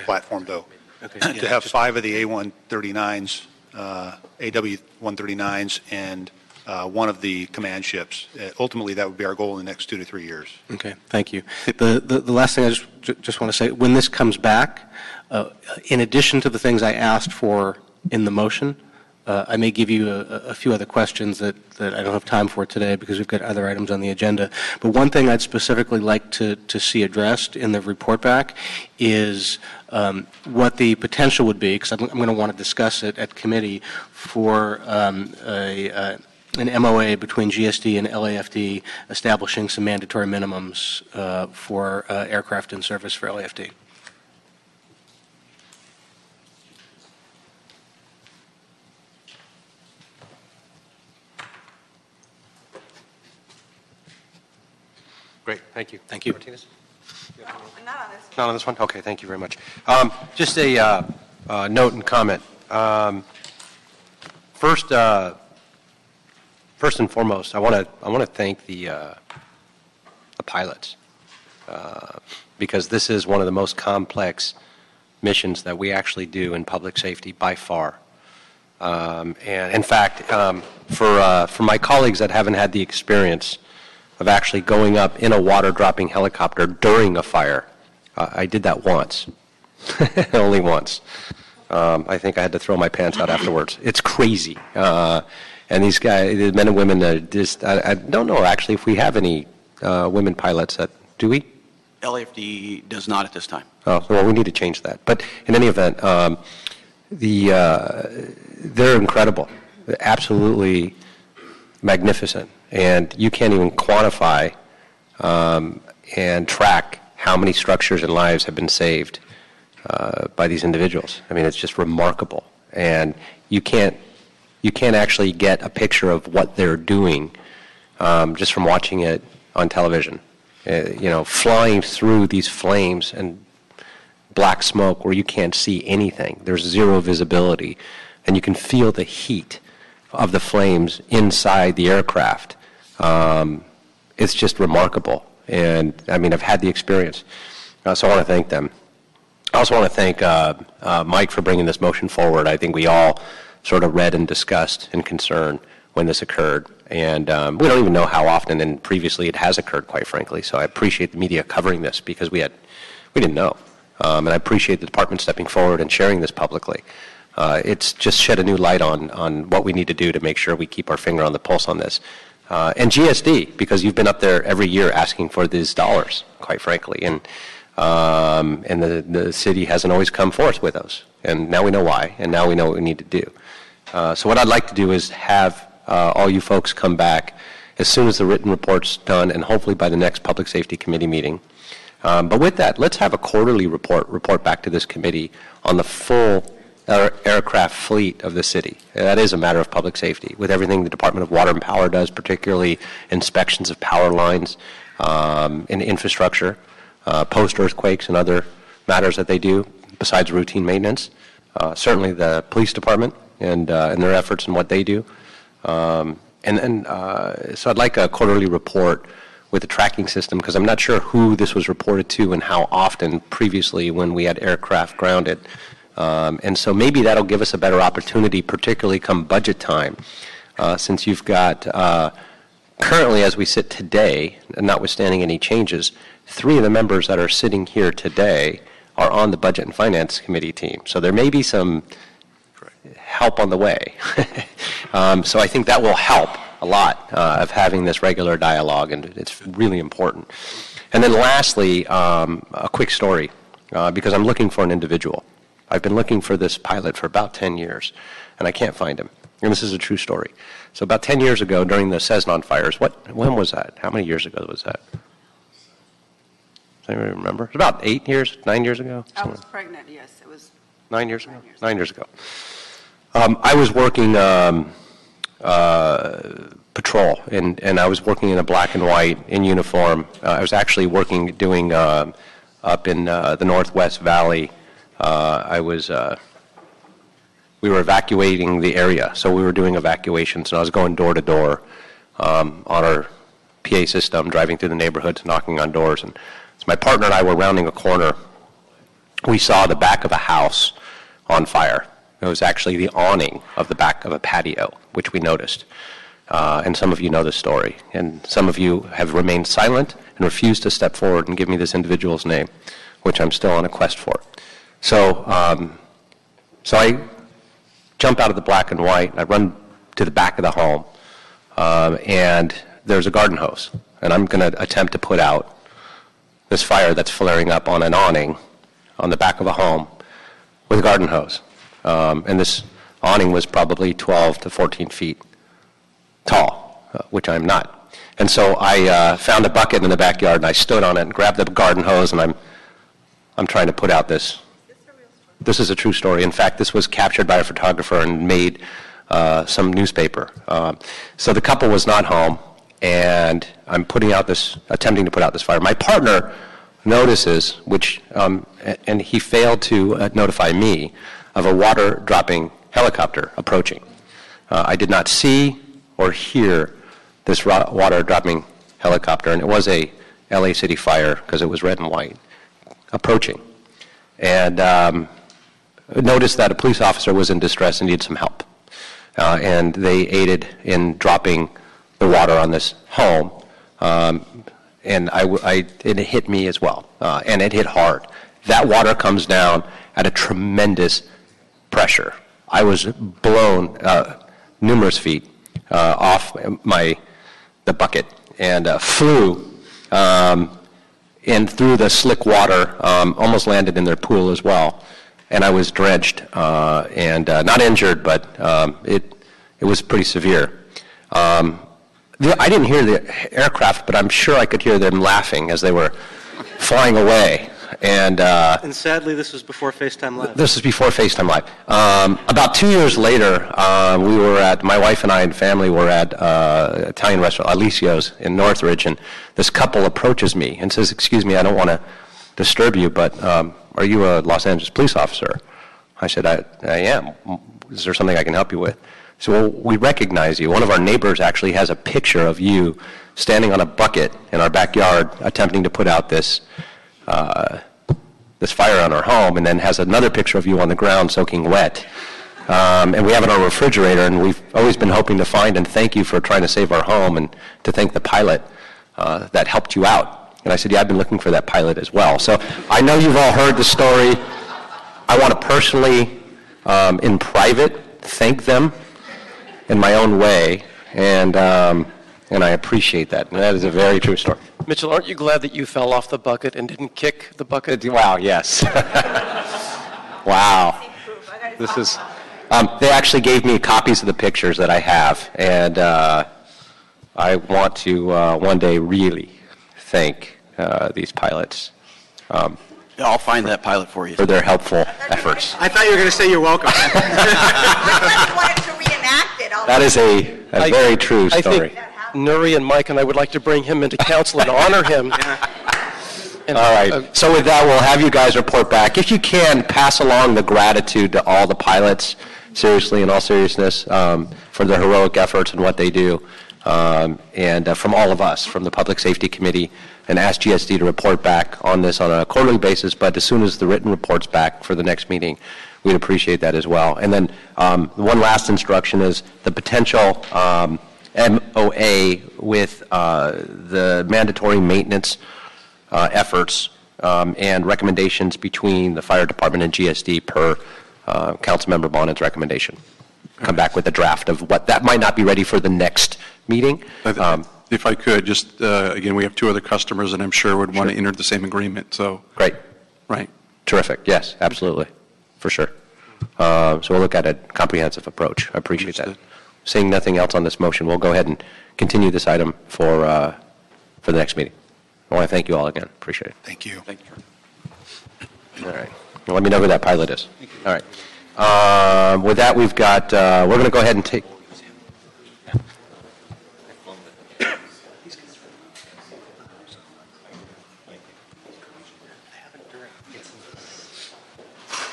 platform, though. Okay. To have 5 of the A139s, AW139s, and 1 of the command ships. Ultimately, that would be our goal in the next 2 to 3 years. Okay, thank you. The last thing I just want to say, when this comes back, in addition to the things I asked for in the motion, I may give you a few other questions that I don't have time for today because we've got other items on the agenda. But one thing I'd specifically like to see addressed in the report back is what the potential would be, because I'm going to want to discuss it at committee, for an MOA between GSD and LAFD establishing some mandatory minimums for aircraft in service for LAFD. Great, thank you. Thank you. Martinez? No, not on this. Not on this one? Okay, thank you very much. Just a note and comment. First and foremost, I want to thank the pilots because this is one of the most complex missions that we actually do in public safety by far. And in fact, for my colleagues that haven't had the experience of actually going up in a water-dropping helicopter during a fire, I did that once, only once. I think I had to throw my pants out afterwards. It's crazy. And these guys, the men and women, I don't know actually if we have any women pilots. Do we? LAFD does not at this time. Oh, well, we need to change that. But in any event, they're incredible. They're absolutely magnificent. And you can't even quantify and track how many structures and lives have been saved by these individuals. I mean, it's just remarkable. And you can't actually get a picture of what they're doing just from watching it on television. Flying through these flames and black smoke where you can't see anything. There's zero visibility. And you can feel the heat of the flames inside the aircraft. It's just remarkable. And, I mean, I've had the experience. So I want to thank them. I also want to thank Mike for bringing this motion forward. I think we all sort of read and discussed and concerned when this occurred. And we don't even know how often and previously it has occurred, quite frankly. So I appreciate the media covering this because we didn't know. And I appreciate the department stepping forward and sharing this publicly. It's just shed a new light on what we need to do to make sure we keep our finger on the pulse on this. And GSD, because you've been up there every year asking for these dollars, quite frankly. And the city hasn't always come forth with those. And now we know why, and now we know what we need to do. So what I'd like to do is have all you folks come back as soon as the written report's done, and hopefully by the next Public Safety Committee meeting. But with that, let's have a quarterly report back to this committee on the full aircraft fleet of the city. That is a matter of public safety, with everything the Department of Water and Power does, particularly inspections of power lines and infrastructure, post-earthquakes and other matters that they do, besides routine maintenance. Certainly the police department and their efforts and what they do. So I'd like a quarterly report with a tracking system, because I'm not sure who this was reported to and how often previously when we had aircraft grounded. And so maybe that'll give us a better opportunity, particularly come budget time, since you've got, currently as we sit today, notwithstanding any changes, 3 of the members that are sitting here today are on the Budget and Finance Committee team. So there may be some help on the way. So I think that will help a lot of having this regular dialogue, and it's really important. And then lastly, a quick story, because I'm looking for an individual. I've been looking for this pilot for about 10 years, and I can't find him. And this is a true story. So about 10 years ago, during the Cessnon fires, when was that? How many years ago was that? Does anybody remember? It was about 9 years ago? I was pregnant, yes. It was 9 years ago? 9 years ago. I was working patrol, and I was working in a black and white in uniform. I was actually doing up in the Northwest Valley. We were evacuating the area, so we were doing evacuations, and I was going door to door on our PA system, driving through the neighborhoods, knocking on doors. And as my partner and I were rounding a corner, we saw the back of a house on fire. It was actually the awning of the back of a patio, which we noticed. And some of you know this story, and some of you have remained silent and refused to step forward and give me this individual's name, which I'm still on a quest for. So I jump out of the black and white, I run to the back of the home, and there's a garden hose. And I'm going to attempt to put out this fire that's flaring up on an awning on the back of a home with a garden hose. And this awning was probably 12 to 14 feet tall, which I'm not. And so I found a bucket in the backyard, and I stood on it and grabbed the garden hose, and I'm trying to put out this. This is a true story. In fact, this was captured by a photographer and made some newspaper. So the couple was not home, and I'm attempting to put out this fire. My partner notices, and he failed to notify me of a water-dropping helicopter approaching. I did not see or hear this water-dropping helicopter, and it was a LA City fire because it was red and white, approaching. And noticed that a police officer was in distress and needed some help. And they aided in dropping the water on this home. And it hit me as well, and it hit hard. That water comes down at a tremendous pressure. I was blown numerous feet off the bucket and flew in through the slick water, almost landed in their pool as well. And I was drenched and not injured, but it was pretty severe. I didn't hear the aircraft, but I'm sure I could hear them laughing as they were flying away. And sadly, this was before FaceTime Live. This is before FaceTime Live. About 2 years later, my wife and I and family were at Italian restaurant Alessio's in Northridge, and this couple approaches me and says, "Excuse me, I don't want to disturb you, but are you a Los Angeles police officer?" I said, I am. Is there something I can help you with? So, well, we recognize you. One of our neighbors actually has a picture of you standing on a bucket in our backyard attempting to put out this fire on our home, and then has another picture of you on the ground soaking wet. And we have it on our refrigerator, and we've always been hoping to find and thank you for trying to save our home, and to thank the pilot that helped you out. And I said, yeah, I've been looking for that pilot as well. So I know you've all heard the story. I want to personally, in private, thank them in my own way, and I appreciate that. And that is a very true story. Mitchell, aren't you glad that you fell off the bucket and didn't kick the bucket? Wow, yes. Wow. This is, they actually gave me copies of the pictures that I have, and I want to one day really thank these pilots. I'll find that pilot for you. For their helpful efforts. I thought you were going to say you're welcome. I wanted to reenact it. That is a very true story. I think Nuri and Mike and I would like to bring him into council and honor him. And, all right. So with that, we'll have you guys report back. If you can, pass along the gratitude to all the pilots, seriously, in all seriousness, for their heroic efforts and what they do. And from all of us, from the Public Safety Committee, and ask GSD to report back on this on a quarterly basis, but as soon as the written report's back for the next meeting, we'd appreciate that as well. And then one last instruction is the potential MOA with the mandatory maintenance efforts and recommendations between the fire department and GSD per Councilmember Bonin's recommendation. Come back with a draft of what that might not be ready for the next meeting. If I could, just, again, we have two other customers that I'm sure would want to enter the same agreement, so. Great. Right. Terrific. Yes, absolutely. For sure. So we'll look at a comprehensive approach. I appreciate that. Seeing nothing else on this motion, we'll go ahead and continue this item for the next meeting. I want to thank you all again. Appreciate it. Thank you. Thank you. All right. Well, let me know who that pilot is. All right. With that, we've got, we're going to go ahead and take.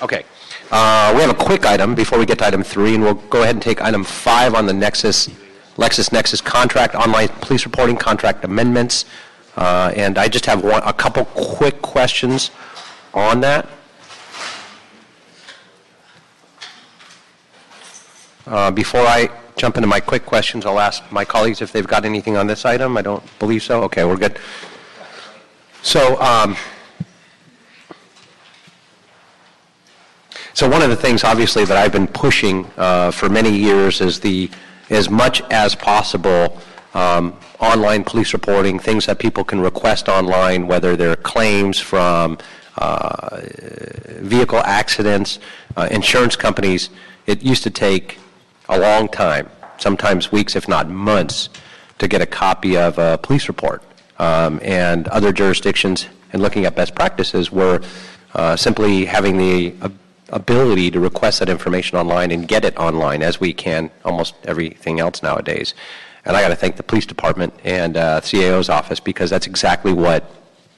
Okay. We have a quick item before we get to item 3, and we'll go ahead and take item 5 on the LexisNexis contract, online police reporting contract amendments. And I just have a couple quick questions on that. Before I jump into my quick questions, I'll ask my colleagues if they've got anything on this item. I don't believe so. Okay, we're good. So So one of the things, obviously, that I've been pushing for many years is as much as possible, online police reporting, things that people can request online, whether they're claims from vehicle accidents, insurance companies. It used to take a long time, sometimes weeks, if not months, to get a copy of a police report. And other jurisdictions, and looking at best practices, were simply having the ability to request that information online and get it online, as we can almost everything else nowadays. And I got to thank the police department and CAO's office, because that's exactly what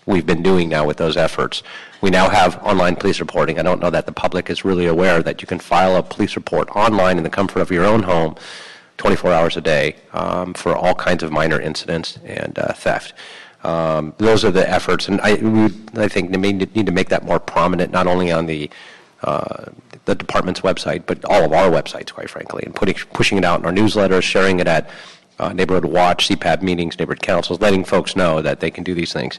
we've been doing now with those efforts. We now have online police reporting. I don't know that the public is really aware that you can file a police report online in the comfort of your own home 24 hours a day for all kinds of minor incidents and theft. Those are the efforts, and I think they need to make that more prominent, not only on the department's website, but all of our websites, quite frankly, and pushing it out in our newsletters, sharing it at Neighborhood Watch, CPAB meetings, neighborhood councils, letting folks know that they can do these things.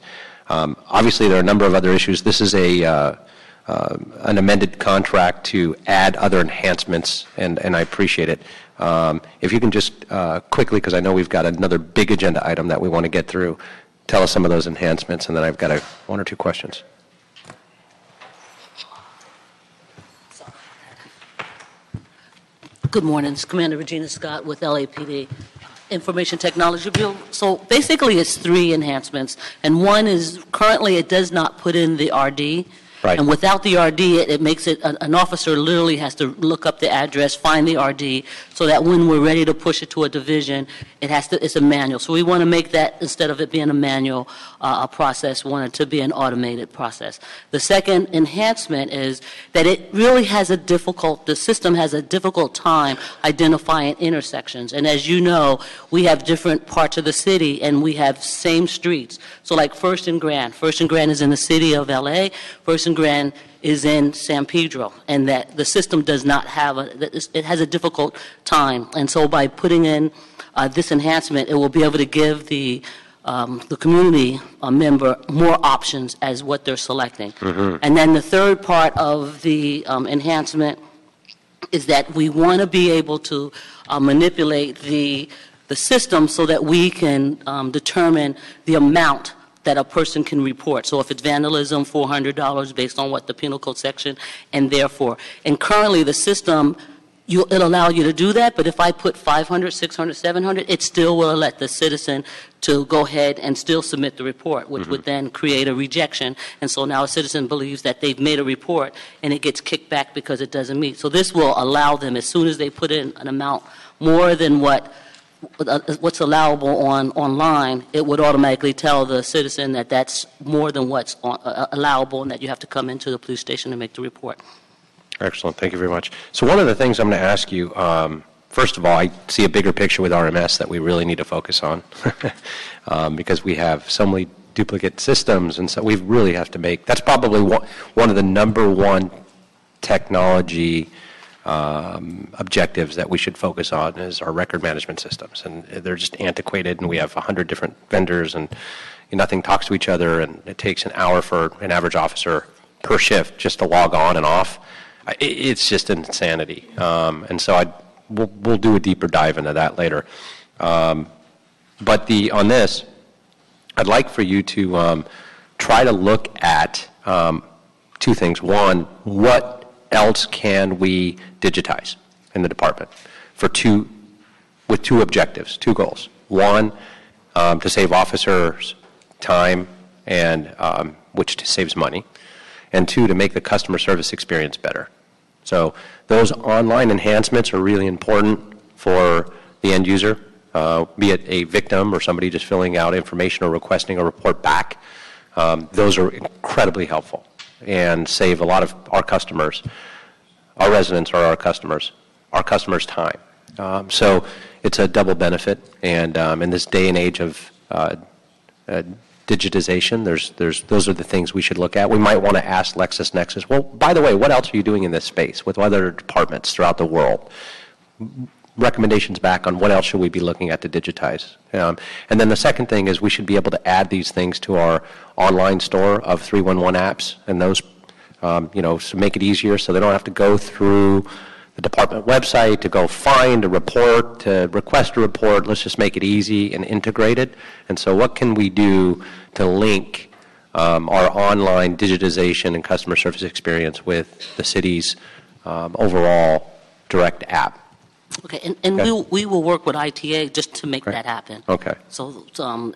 Obviously, there are a number of other issues. This is an amended contract to add other enhancements, and I appreciate it. If you can just quickly, because I know we've got another big agenda item that we want to get through, tell us some of those enhancements, and then I've got one or two questions. Good morning. It's Commander Regina Scott with LAPD Information Technology Bureau. So basically it's 3 enhancements, and one is currently it does not put in the RD. Right. And without the RD, it makes it, an officer literally has to look up the address, find the RD, so that when we're ready to push it to a division, it's a manual. So we want to make that, instead of it being a manual process, we want it to be an automated process. The second enhancement is that it really has the system has a difficult time identifying intersections. And as you know, we have different parts of the city, and we have same streets. So like First and Grand is in the city of LA, First and Grand is in San Pedro, and that the system does not have it has a difficult time. And so by putting in this enhancement, it will be able to give the community member more options as what they're selecting. Mm-hmm. And then the third part of the enhancement is that we want to be able to manipulate the system so that we can determine the amount that a person can report. So if it's vandalism, $400 based on what the penal code section, and therefore. And currently the system, it'll allow you to do that, but if I put 500, 600, 700, it still will let the citizen to go ahead and still submit the report, which would then create a rejection. And so now a citizen believes that they've made a report, and it gets kicked back because it doesn't meet. So this will allow them, as soon as they put in an amount more than what's allowable online, it would automatically tell the citizen that that's more than what's allowable, and that you have to come into the police station to make the report. Excellent. Thank you very much. So one of the things I'm going to ask you, first of all, I see a bigger picture with RMS that we really need to focus on because we have so many duplicate systems, and so we really have to make, that's probably one of the number one technology objectives that we should focus on is our record management systems. And they're just antiquated, and we have 100 different vendors, and nothing talks to each other, and it takes an hour for an average officer per shift just to log on and off. It's just insanity. And so we'll do a deeper dive into that later. But on this, I'd like for you to try to look at 2 things. One, what else can we digitize in the department with 2 objectives, 2 goals. One, to save officers time, and which saves money, and 2, to make the customer service experience better. So those online enhancements are really important for the end user, be it a victim or somebody just filling out information or requesting a report back. Those are incredibly helpful and save a lot of our customers, our residents or our customers' time. So it's a double benefit, and in this day and age of digitization, those are the things we should look at. We might want to ask LexisNexis, well, by the way, what else are you doing in this space with other departments throughout the world? Recommendations back on what else should we be looking at to digitize. And then the second thing is we should be able to add these things to our online store of 311 apps, and those to make it easier so they don't have to go through the department website to go find a report, to request a report. Let's just make it easy and integrated. And so what can we do to link our online digitization and customer service experience with the city's overall direct app? Okay, and we will work with ITA just to make that happen. Okay. So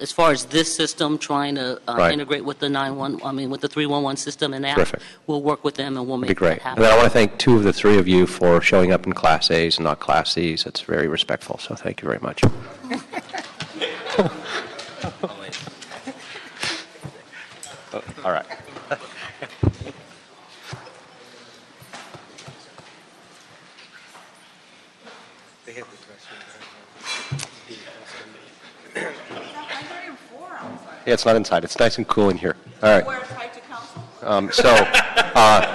as far as this system trying to integrate with the with the 311 system and app, Terrific. we'll work with them and we'll make That'd be great. that happen. And then I want to thank 2 of the 3 of you for showing up in Class A's and not Class C's. It's very respectful, so thank you very much. All right. Yeah, it's not inside. It's nice and cool in here. All right.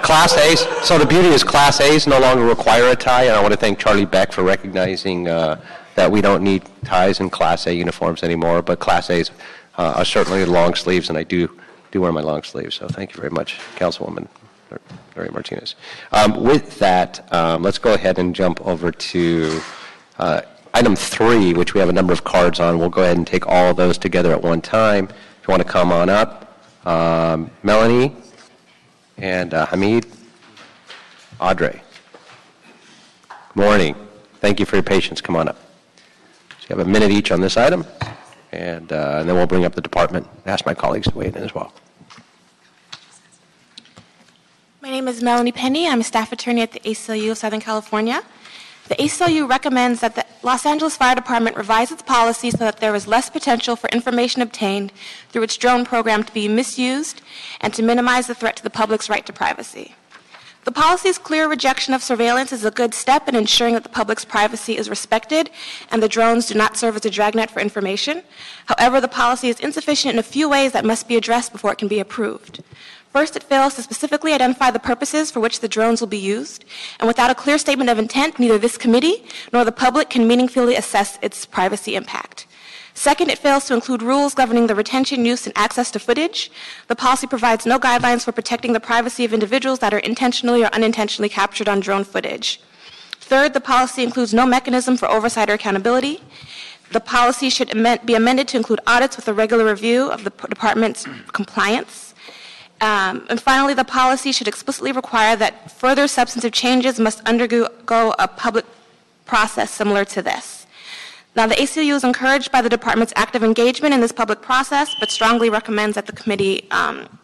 Class A's. So the beauty is Class A's no longer require a tie, and I want to thank Charlie Beck for recognizing that we don't need ties in Class A uniforms anymore. But Class A's are certainly long sleeves, and I do wear my long sleeves. So thank you very much, Councilwoman Larry Martinez. With that, let's go ahead and jump over to item 3, which we have a number of cards on. We'll go ahead and take all of those together at one time. If you want to come on up, Melanie and Hamid, Audrey. Good morning. Thank you for your patience. Come on up. So you have a minute each on this item, and then we'll bring up the department and ask my colleagues to weigh in as well. My name is Melanie Penny. I'm a staff attorney at the ACLU of Southern California. The ACLU recommends that the Los Angeles Fire Department revise its policy so that there is less potential for information obtained through its drone program to be misused and to minimize the threat to the public's right to privacy. The policy's clear rejection of surveillance is a good step in ensuring that the public's privacy is respected and the drones do not serve as a dragnet for information. However, the policy is insufficient in a few ways that must be addressed before it can be approved. First, it fails to specifically identify the purposes for which the drones will be used, and without a clear statement of intent, neither this committee nor the public can meaningfully assess its privacy impact. Second, it fails to include rules governing the retention, use, and access to footage. The policy provides no guidelines for protecting the privacy of individuals that are intentionally or unintentionally captured on drone footage. Third, the policy includes no mechanism for oversight or accountability. The policy should be amended to include audits with a regular review of the department's compliance. And finally, the policy should explicitly require that further substantive changes must undergo a public process similar to this. Now, the ACLU is encouraged by the department's active engagement in this public process, but strongly recommends that the committee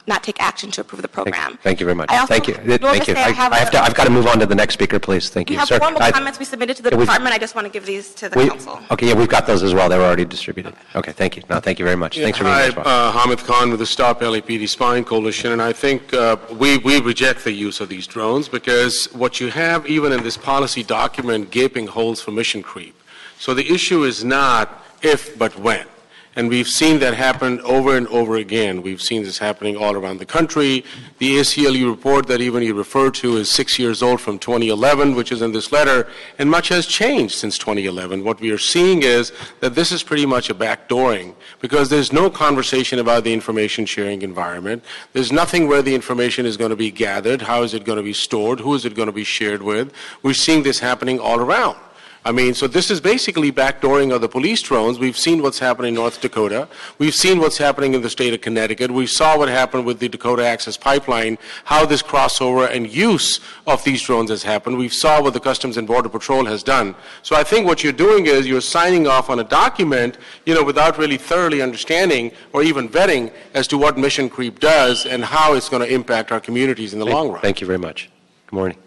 not take action to approve the program. Thank you very much. I also Thank you. Thank you. I've got to move on to the next speaker, please. Thank you. We have Sir, formal comments we submitted to the department. I just want to give these to the council. Okay, yeah, we've got those as well. They were already distributed. Okay, thank you. No, thank you very much. Thanks for being here as well. Hi, Hamid Khan with the Stop LAPD Spying Coalition, and I think we reject the use of these drones because what you have even in this policy document, gaping holes for mission creep. So the issue is not if, but when. And we've seen that happen over and over again. We've seen this happening all around the country. The ACLU report that even you referred to is 6 years old from 2011, which is in this letter, and much has changed since 2011. What we are seeing is that this is pretty much a backdooring because there's no conversation about the information sharing environment. There's nothing where the information is going to be gathered, how is it going to be stored, who is it going to be shared with. We're seeing this happening all around. I mean, so this is basically backdooring of the police drones. We've seen what's happening in North Dakota. We've seen what's happening in the state of Connecticut. We saw what happened with the Dakota Access Pipeline, how this crossover and use of these drones has happened. We saw what the Customs and Border Patrol has done. So I think what you're doing is you're signing off on a document, without really thoroughly understanding or even vetting as to what mission creep does and how it's going to impact our communities in the long run. Thank you very much. Good morning.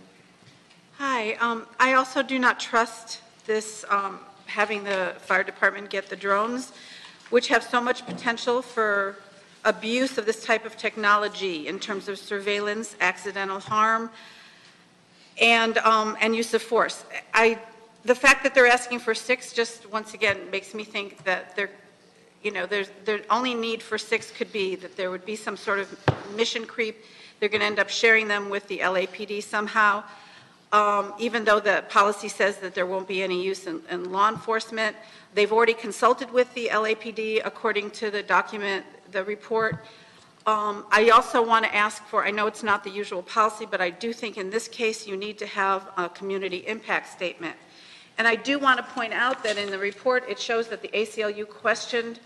Hi. I also do not trust this having the fire department get the drones, which have so much potential for abuse of this type of technology in terms of surveillance, accidental harm, and use of force. The fact that they're asking for 6 just once again makes me think that their only need for 6 could be that there would be some sort of mission creep. They're going to end up sharing them with the LAPD somehow. Even though the policy says that there won't be any use in law enforcement. They've already consulted with the LAPD according to the document, the report. I also want to ask for, I know it's not the usual policy, but I do think in this case you need to have a community impact statement. And I do want to point out that in the report it shows that the ACLU questioned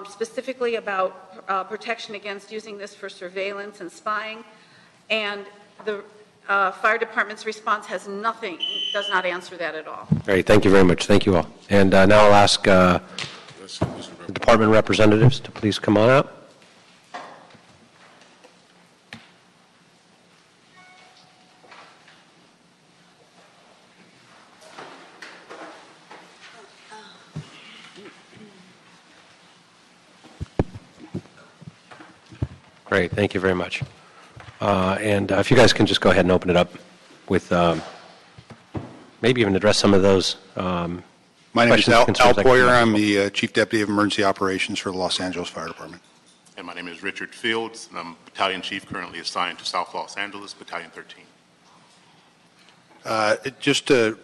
specifically about protection against using this for surveillance and spying, and the fire department's response has nothing, does not answer that at all. Great, thank you very much. Thank you all. And now I'll ask the department representatives to please come on up. Great, thank you very much. And if you guys can just go ahead and open it up with maybe even address some of those My name is Al Poyer. I'm the Chief Deputy of Emergency Operations for the Los Angeles Fire Department. And my name is Richard Fields, and I'm Battalion Chief currently assigned to South Los Angeles, Battalion 13. Just to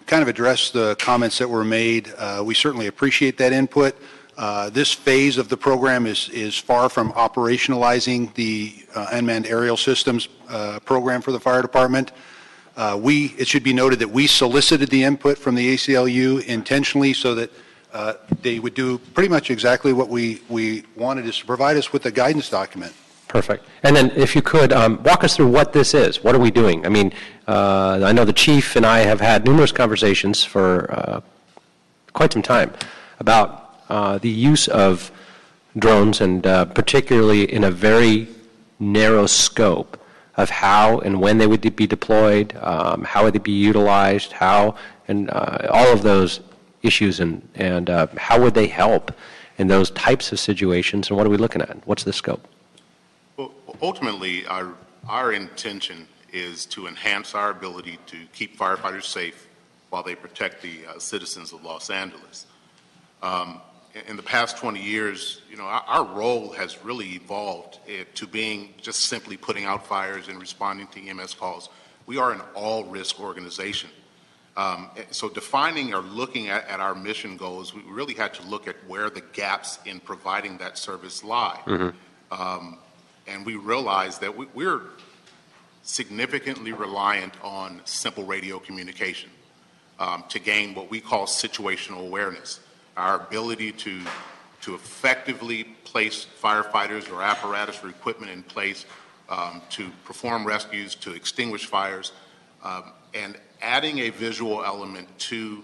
kind of address the comments that were made, we certainly appreciate that input. This phase of the program is far from operationalizing the unmanned aerial systems program for the fire department. It should be noted that we solicited the input from the ACLU intentionally so that they would do pretty much exactly what we wanted, is to provide us with a guidance document. Perfect. And then if you could, walk us through what this is. What are we doing? I mean, I know the chief and I have had numerous conversations for quite some time about the use of drones, and particularly in a very narrow scope of how and when they would be deployed, how would they be utilized, how, and all of those issues, and how would they help in those types of situations, and what are we looking at? What's the scope? Well, ultimately, our intention is to enhance our ability to keep firefighters safe while they protect the citizens of Los Angeles. In the past 20 years, you know, our role has really evolved to being just simply putting out fires and responding to EMS calls. We are an all-risk organization. So defining or looking at our mission goals, we really had to look at where the gaps in providing that service lie. Mm-hmm. And we realized that we're significantly reliant on simple radio communication to gain what we call situational awareness. Our ability to effectively place firefighters or apparatus or equipment in place to perform rescues, to extinguish fires, and adding a visual element to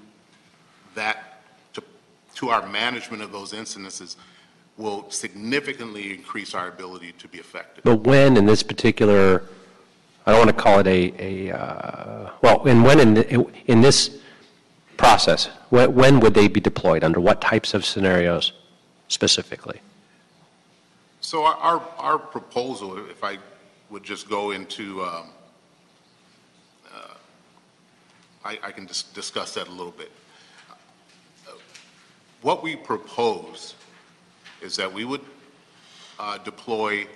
that, to our management of those incidences will significantly increase our ability to be effective. But when in this particular, I don't want to call it in this process, when would they be deployed? Under what types of scenarios specifically? So our proposal, if I would just go into, I can discuss that a little bit. What we propose is that we would deploy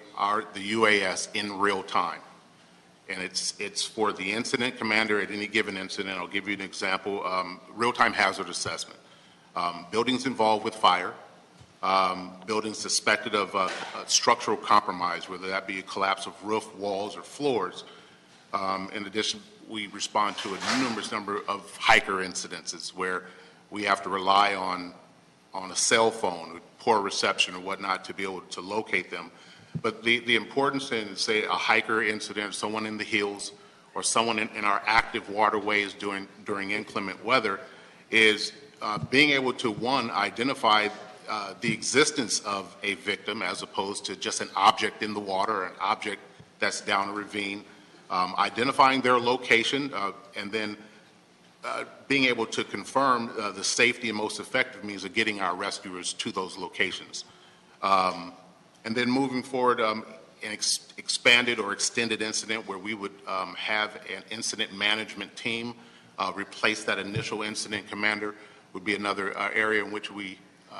the UAS in real time. And it's for the incident commander at any given incident. I'll give you an example. Real-time hazard assessment. Buildings involved with fire, buildings suspected of structural compromise, whether that be a collapse of roof, walls, or floors. In addition, we respond to a numerous number of hiker incidences where we have to rely on a cell phone with poor reception or whatnot to be able to locate them. But the importance in, say, a hiker incident, someone in the hills, or someone in our active waterways during inclement weather, is being able to, one, identify the existence of a victim as opposed to just an object in the water or an object that's down a ravine, identifying their location, and then being able to confirm the safety and most effective means of getting our rescuers to those locations. And then moving forward, an expanded or extended incident where we would have an incident management team replace that initial incident commander would be another area in which we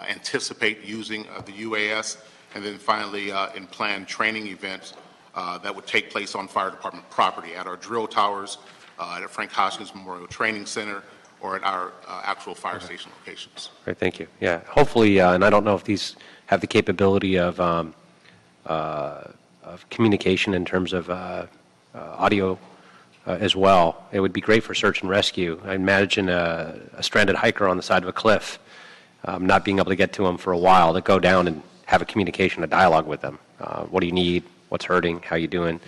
anticipate using the UAS. And then finally, in planned training events that would take place on fire department property at our drill towers, at Frank Hoskins Memorial Training Center, or at our actual fire station locations. Great, thank you. Yeah, hopefully, and I don't know if these have the capability of communication in terms of audio as well. It would be great for search and rescue. I imagine a stranded hiker on the side of a cliff, not being able to get to them for a while, to go down and have a communication, a dialogue with them. What do you need? What's hurting? How you doing?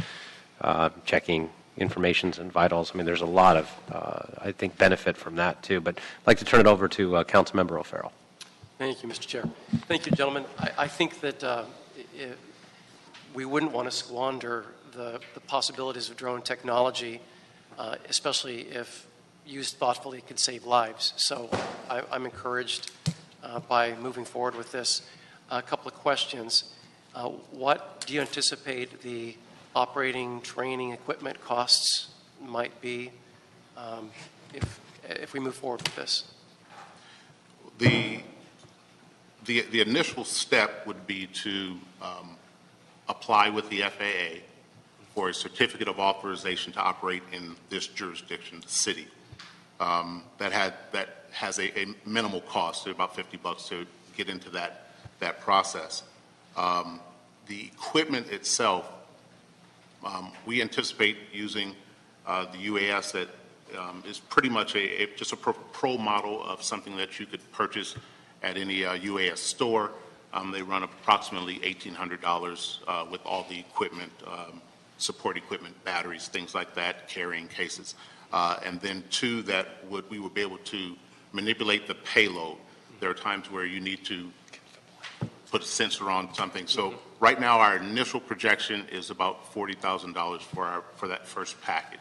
Checking informations and vitals. I mean, there's a lot of, I think, benefit from that too. But I'd like to turn it over to Councilmember O'Farrell. Thank you, Mr. Chair. Thank you, gentlemen. I think that we wouldn't want to squander the possibilities of drone technology, especially if used thoughtfully could save lives. So I'm encouraged by moving forward with this. A couple of questions. What do you anticipate the operating, training, equipment costs might be if we move forward with this? The initial step would be to apply with the FAA for a certificate of authorization to operate in this jurisdiction, the city. That has a minimal cost, about $50 to get into that process. The equipment itself, we anticipate using the UAS that is pretty much just a pro model of something that you could purchase at any UAS store. They run approximately $1,800 with all the equipment, support equipment, batteries, things like that, carrying cases. And then two, that we would be able to manipulate the payload. There are times where you need to put a sensor on something. So right now our initial projection is about $40,000 for that first package.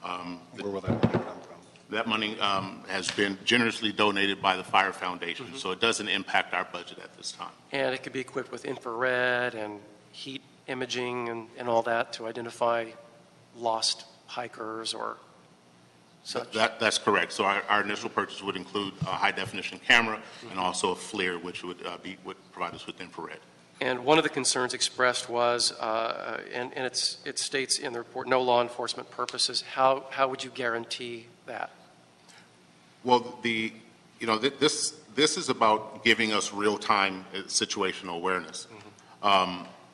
Where will that money come from? That money has been generously donated by the Fire Foundation, so it doesn't impact our budget at this time. And it could be equipped with infrared and heat imaging and all that to identify lost hikers or such. That's correct. So our initial purchase would include a high-definition camera and also a FLIR, which would provide us with infrared. And one of the concerns expressed was, and it states in the report, no law enforcement purposes. How would you guarantee that? Well, this is about giving us real-time situational awareness.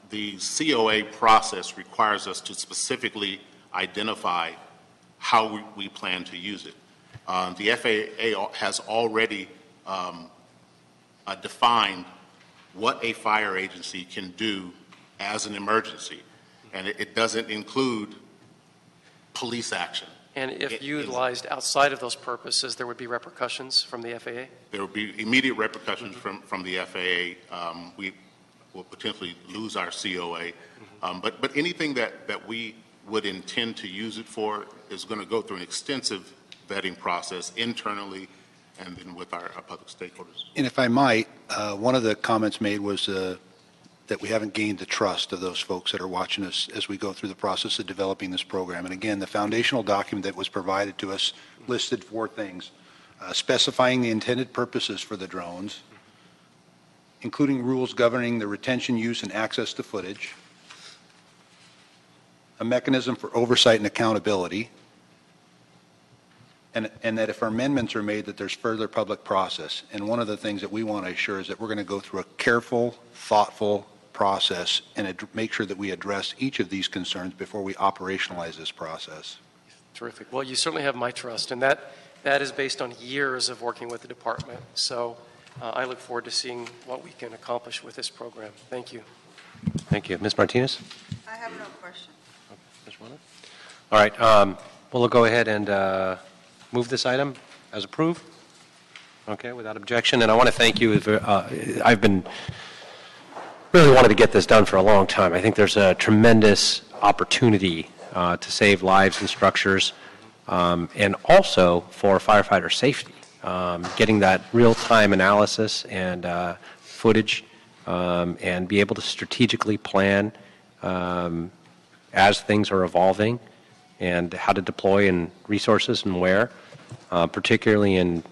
The COA process requires us to specifically identify how we plan to use it. The FAA has already defined what a fire agency can do as an emergency, and it doesn't include police action. And if utilized outside of those purposes, there would be repercussions from the FAA? There would be immediate repercussions from the FAA. We will potentially lose our COA. But anything that we would intend to use it for is going to go through an extensive vetting process internally and then with our public stakeholders. And if I might, one of the comments made was that we haven't gained the trust of those folks that are watching us as we go through the process of developing this program. And again, the foundational document that was provided to us listed 4 things: specifying the intended purposes for the drones, including rules governing the retention, use, and access to footage, a mechanism for oversight and accountability, and that if amendments are made, that there's further public process. And one of the things that we want to assure is that we're going to go through a careful, thoughtful process and make sure that we address each of these concerns before we operationalize this process. Terrific. Well, you certainly have my trust, and that is based on years of working with the department. So I look forward to seeing what we can accomplish with this program. Thank you. Thank you. Ms. Martinez? I have no question. All right. We'll go ahead and move this item as approved. Okay, without objection. And I want to thank you. I've been really wanted to get this done for a long time. I think there's a tremendous opportunity to save lives and structures, and also for firefighter safety. Getting that real-time analysis and footage, and be able to strategically plan as things are evolving, and how to deploy and resources and where, particularly in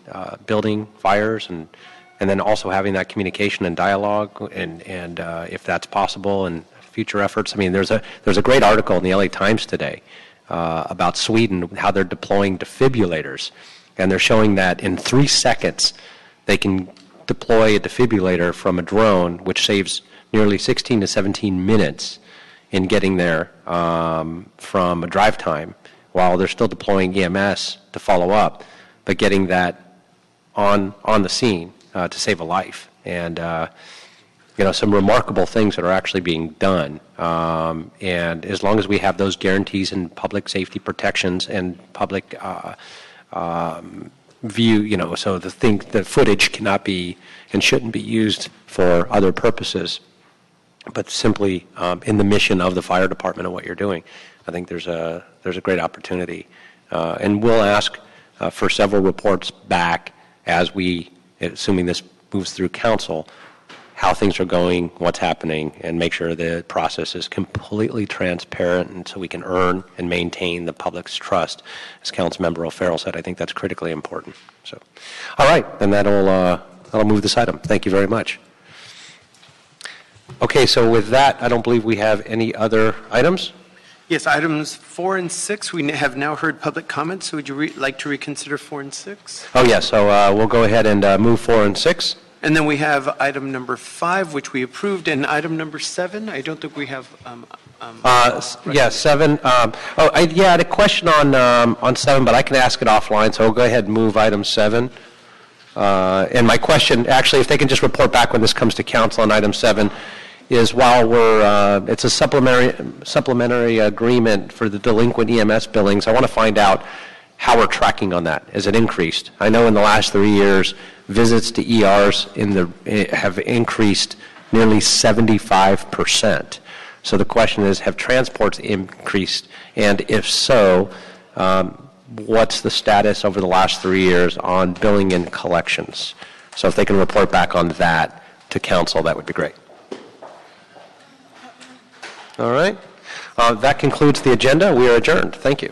building fires, and then also having that communication and dialogue, and if that's possible, and future efforts. I mean, there's a great article in the LA Times today about Sweden, how they're deploying defibrillators, and they're showing that in 3 seconds they can deploy a defibrillator from a drone, which saves nearly 16 to 17 minutes in getting there from a drive time while they're still deploying EMS to follow up, but getting that on the scene to save a life. And, some remarkable things that are actually being done. And as long as we have those guarantees and public safety protections and public view, so the footage cannot be and shouldn't be used for other purposes, but simply in the mission of the fire department and what you're doing. I think there's a great opportunity. And we'll ask for several reports back as we, assuming this moves through council, how things are going, what's happening, and make sure the process is completely transparent and so we can earn and maintain the public's trust. As Councilmember O'Farrell said, I think that's critically important. So, all right, then that'll move this item. Thank you very much. Okay, so with that, I don't believe we have any other items. Yes, items 4 and 6, we have now heard public comments, so would you like to reconsider 4 and 6? Oh, yes, so we'll go ahead and move 4 and 6. And then we have item number 5, which we approved, and item number 7, I don't think we have. Yeah, 7. I had a question on 7, but I can ask it offline, so we'll go ahead and move item 7. And my question, actually, if they can just report back when this comes to council on item 7, is while it's a supplementary agreement for the delinquent EMS billings, I want to find out how we're tracking on that. Has it increased? I know in the last 3 years, visits to ERs have increased nearly 75%. So the question is, have transports increased? And if so, what's the status over the last 3 years on billing and collections? So if they can report back on that to council, that would be great. All right. That concludes the agenda. We are adjourned. Thank you.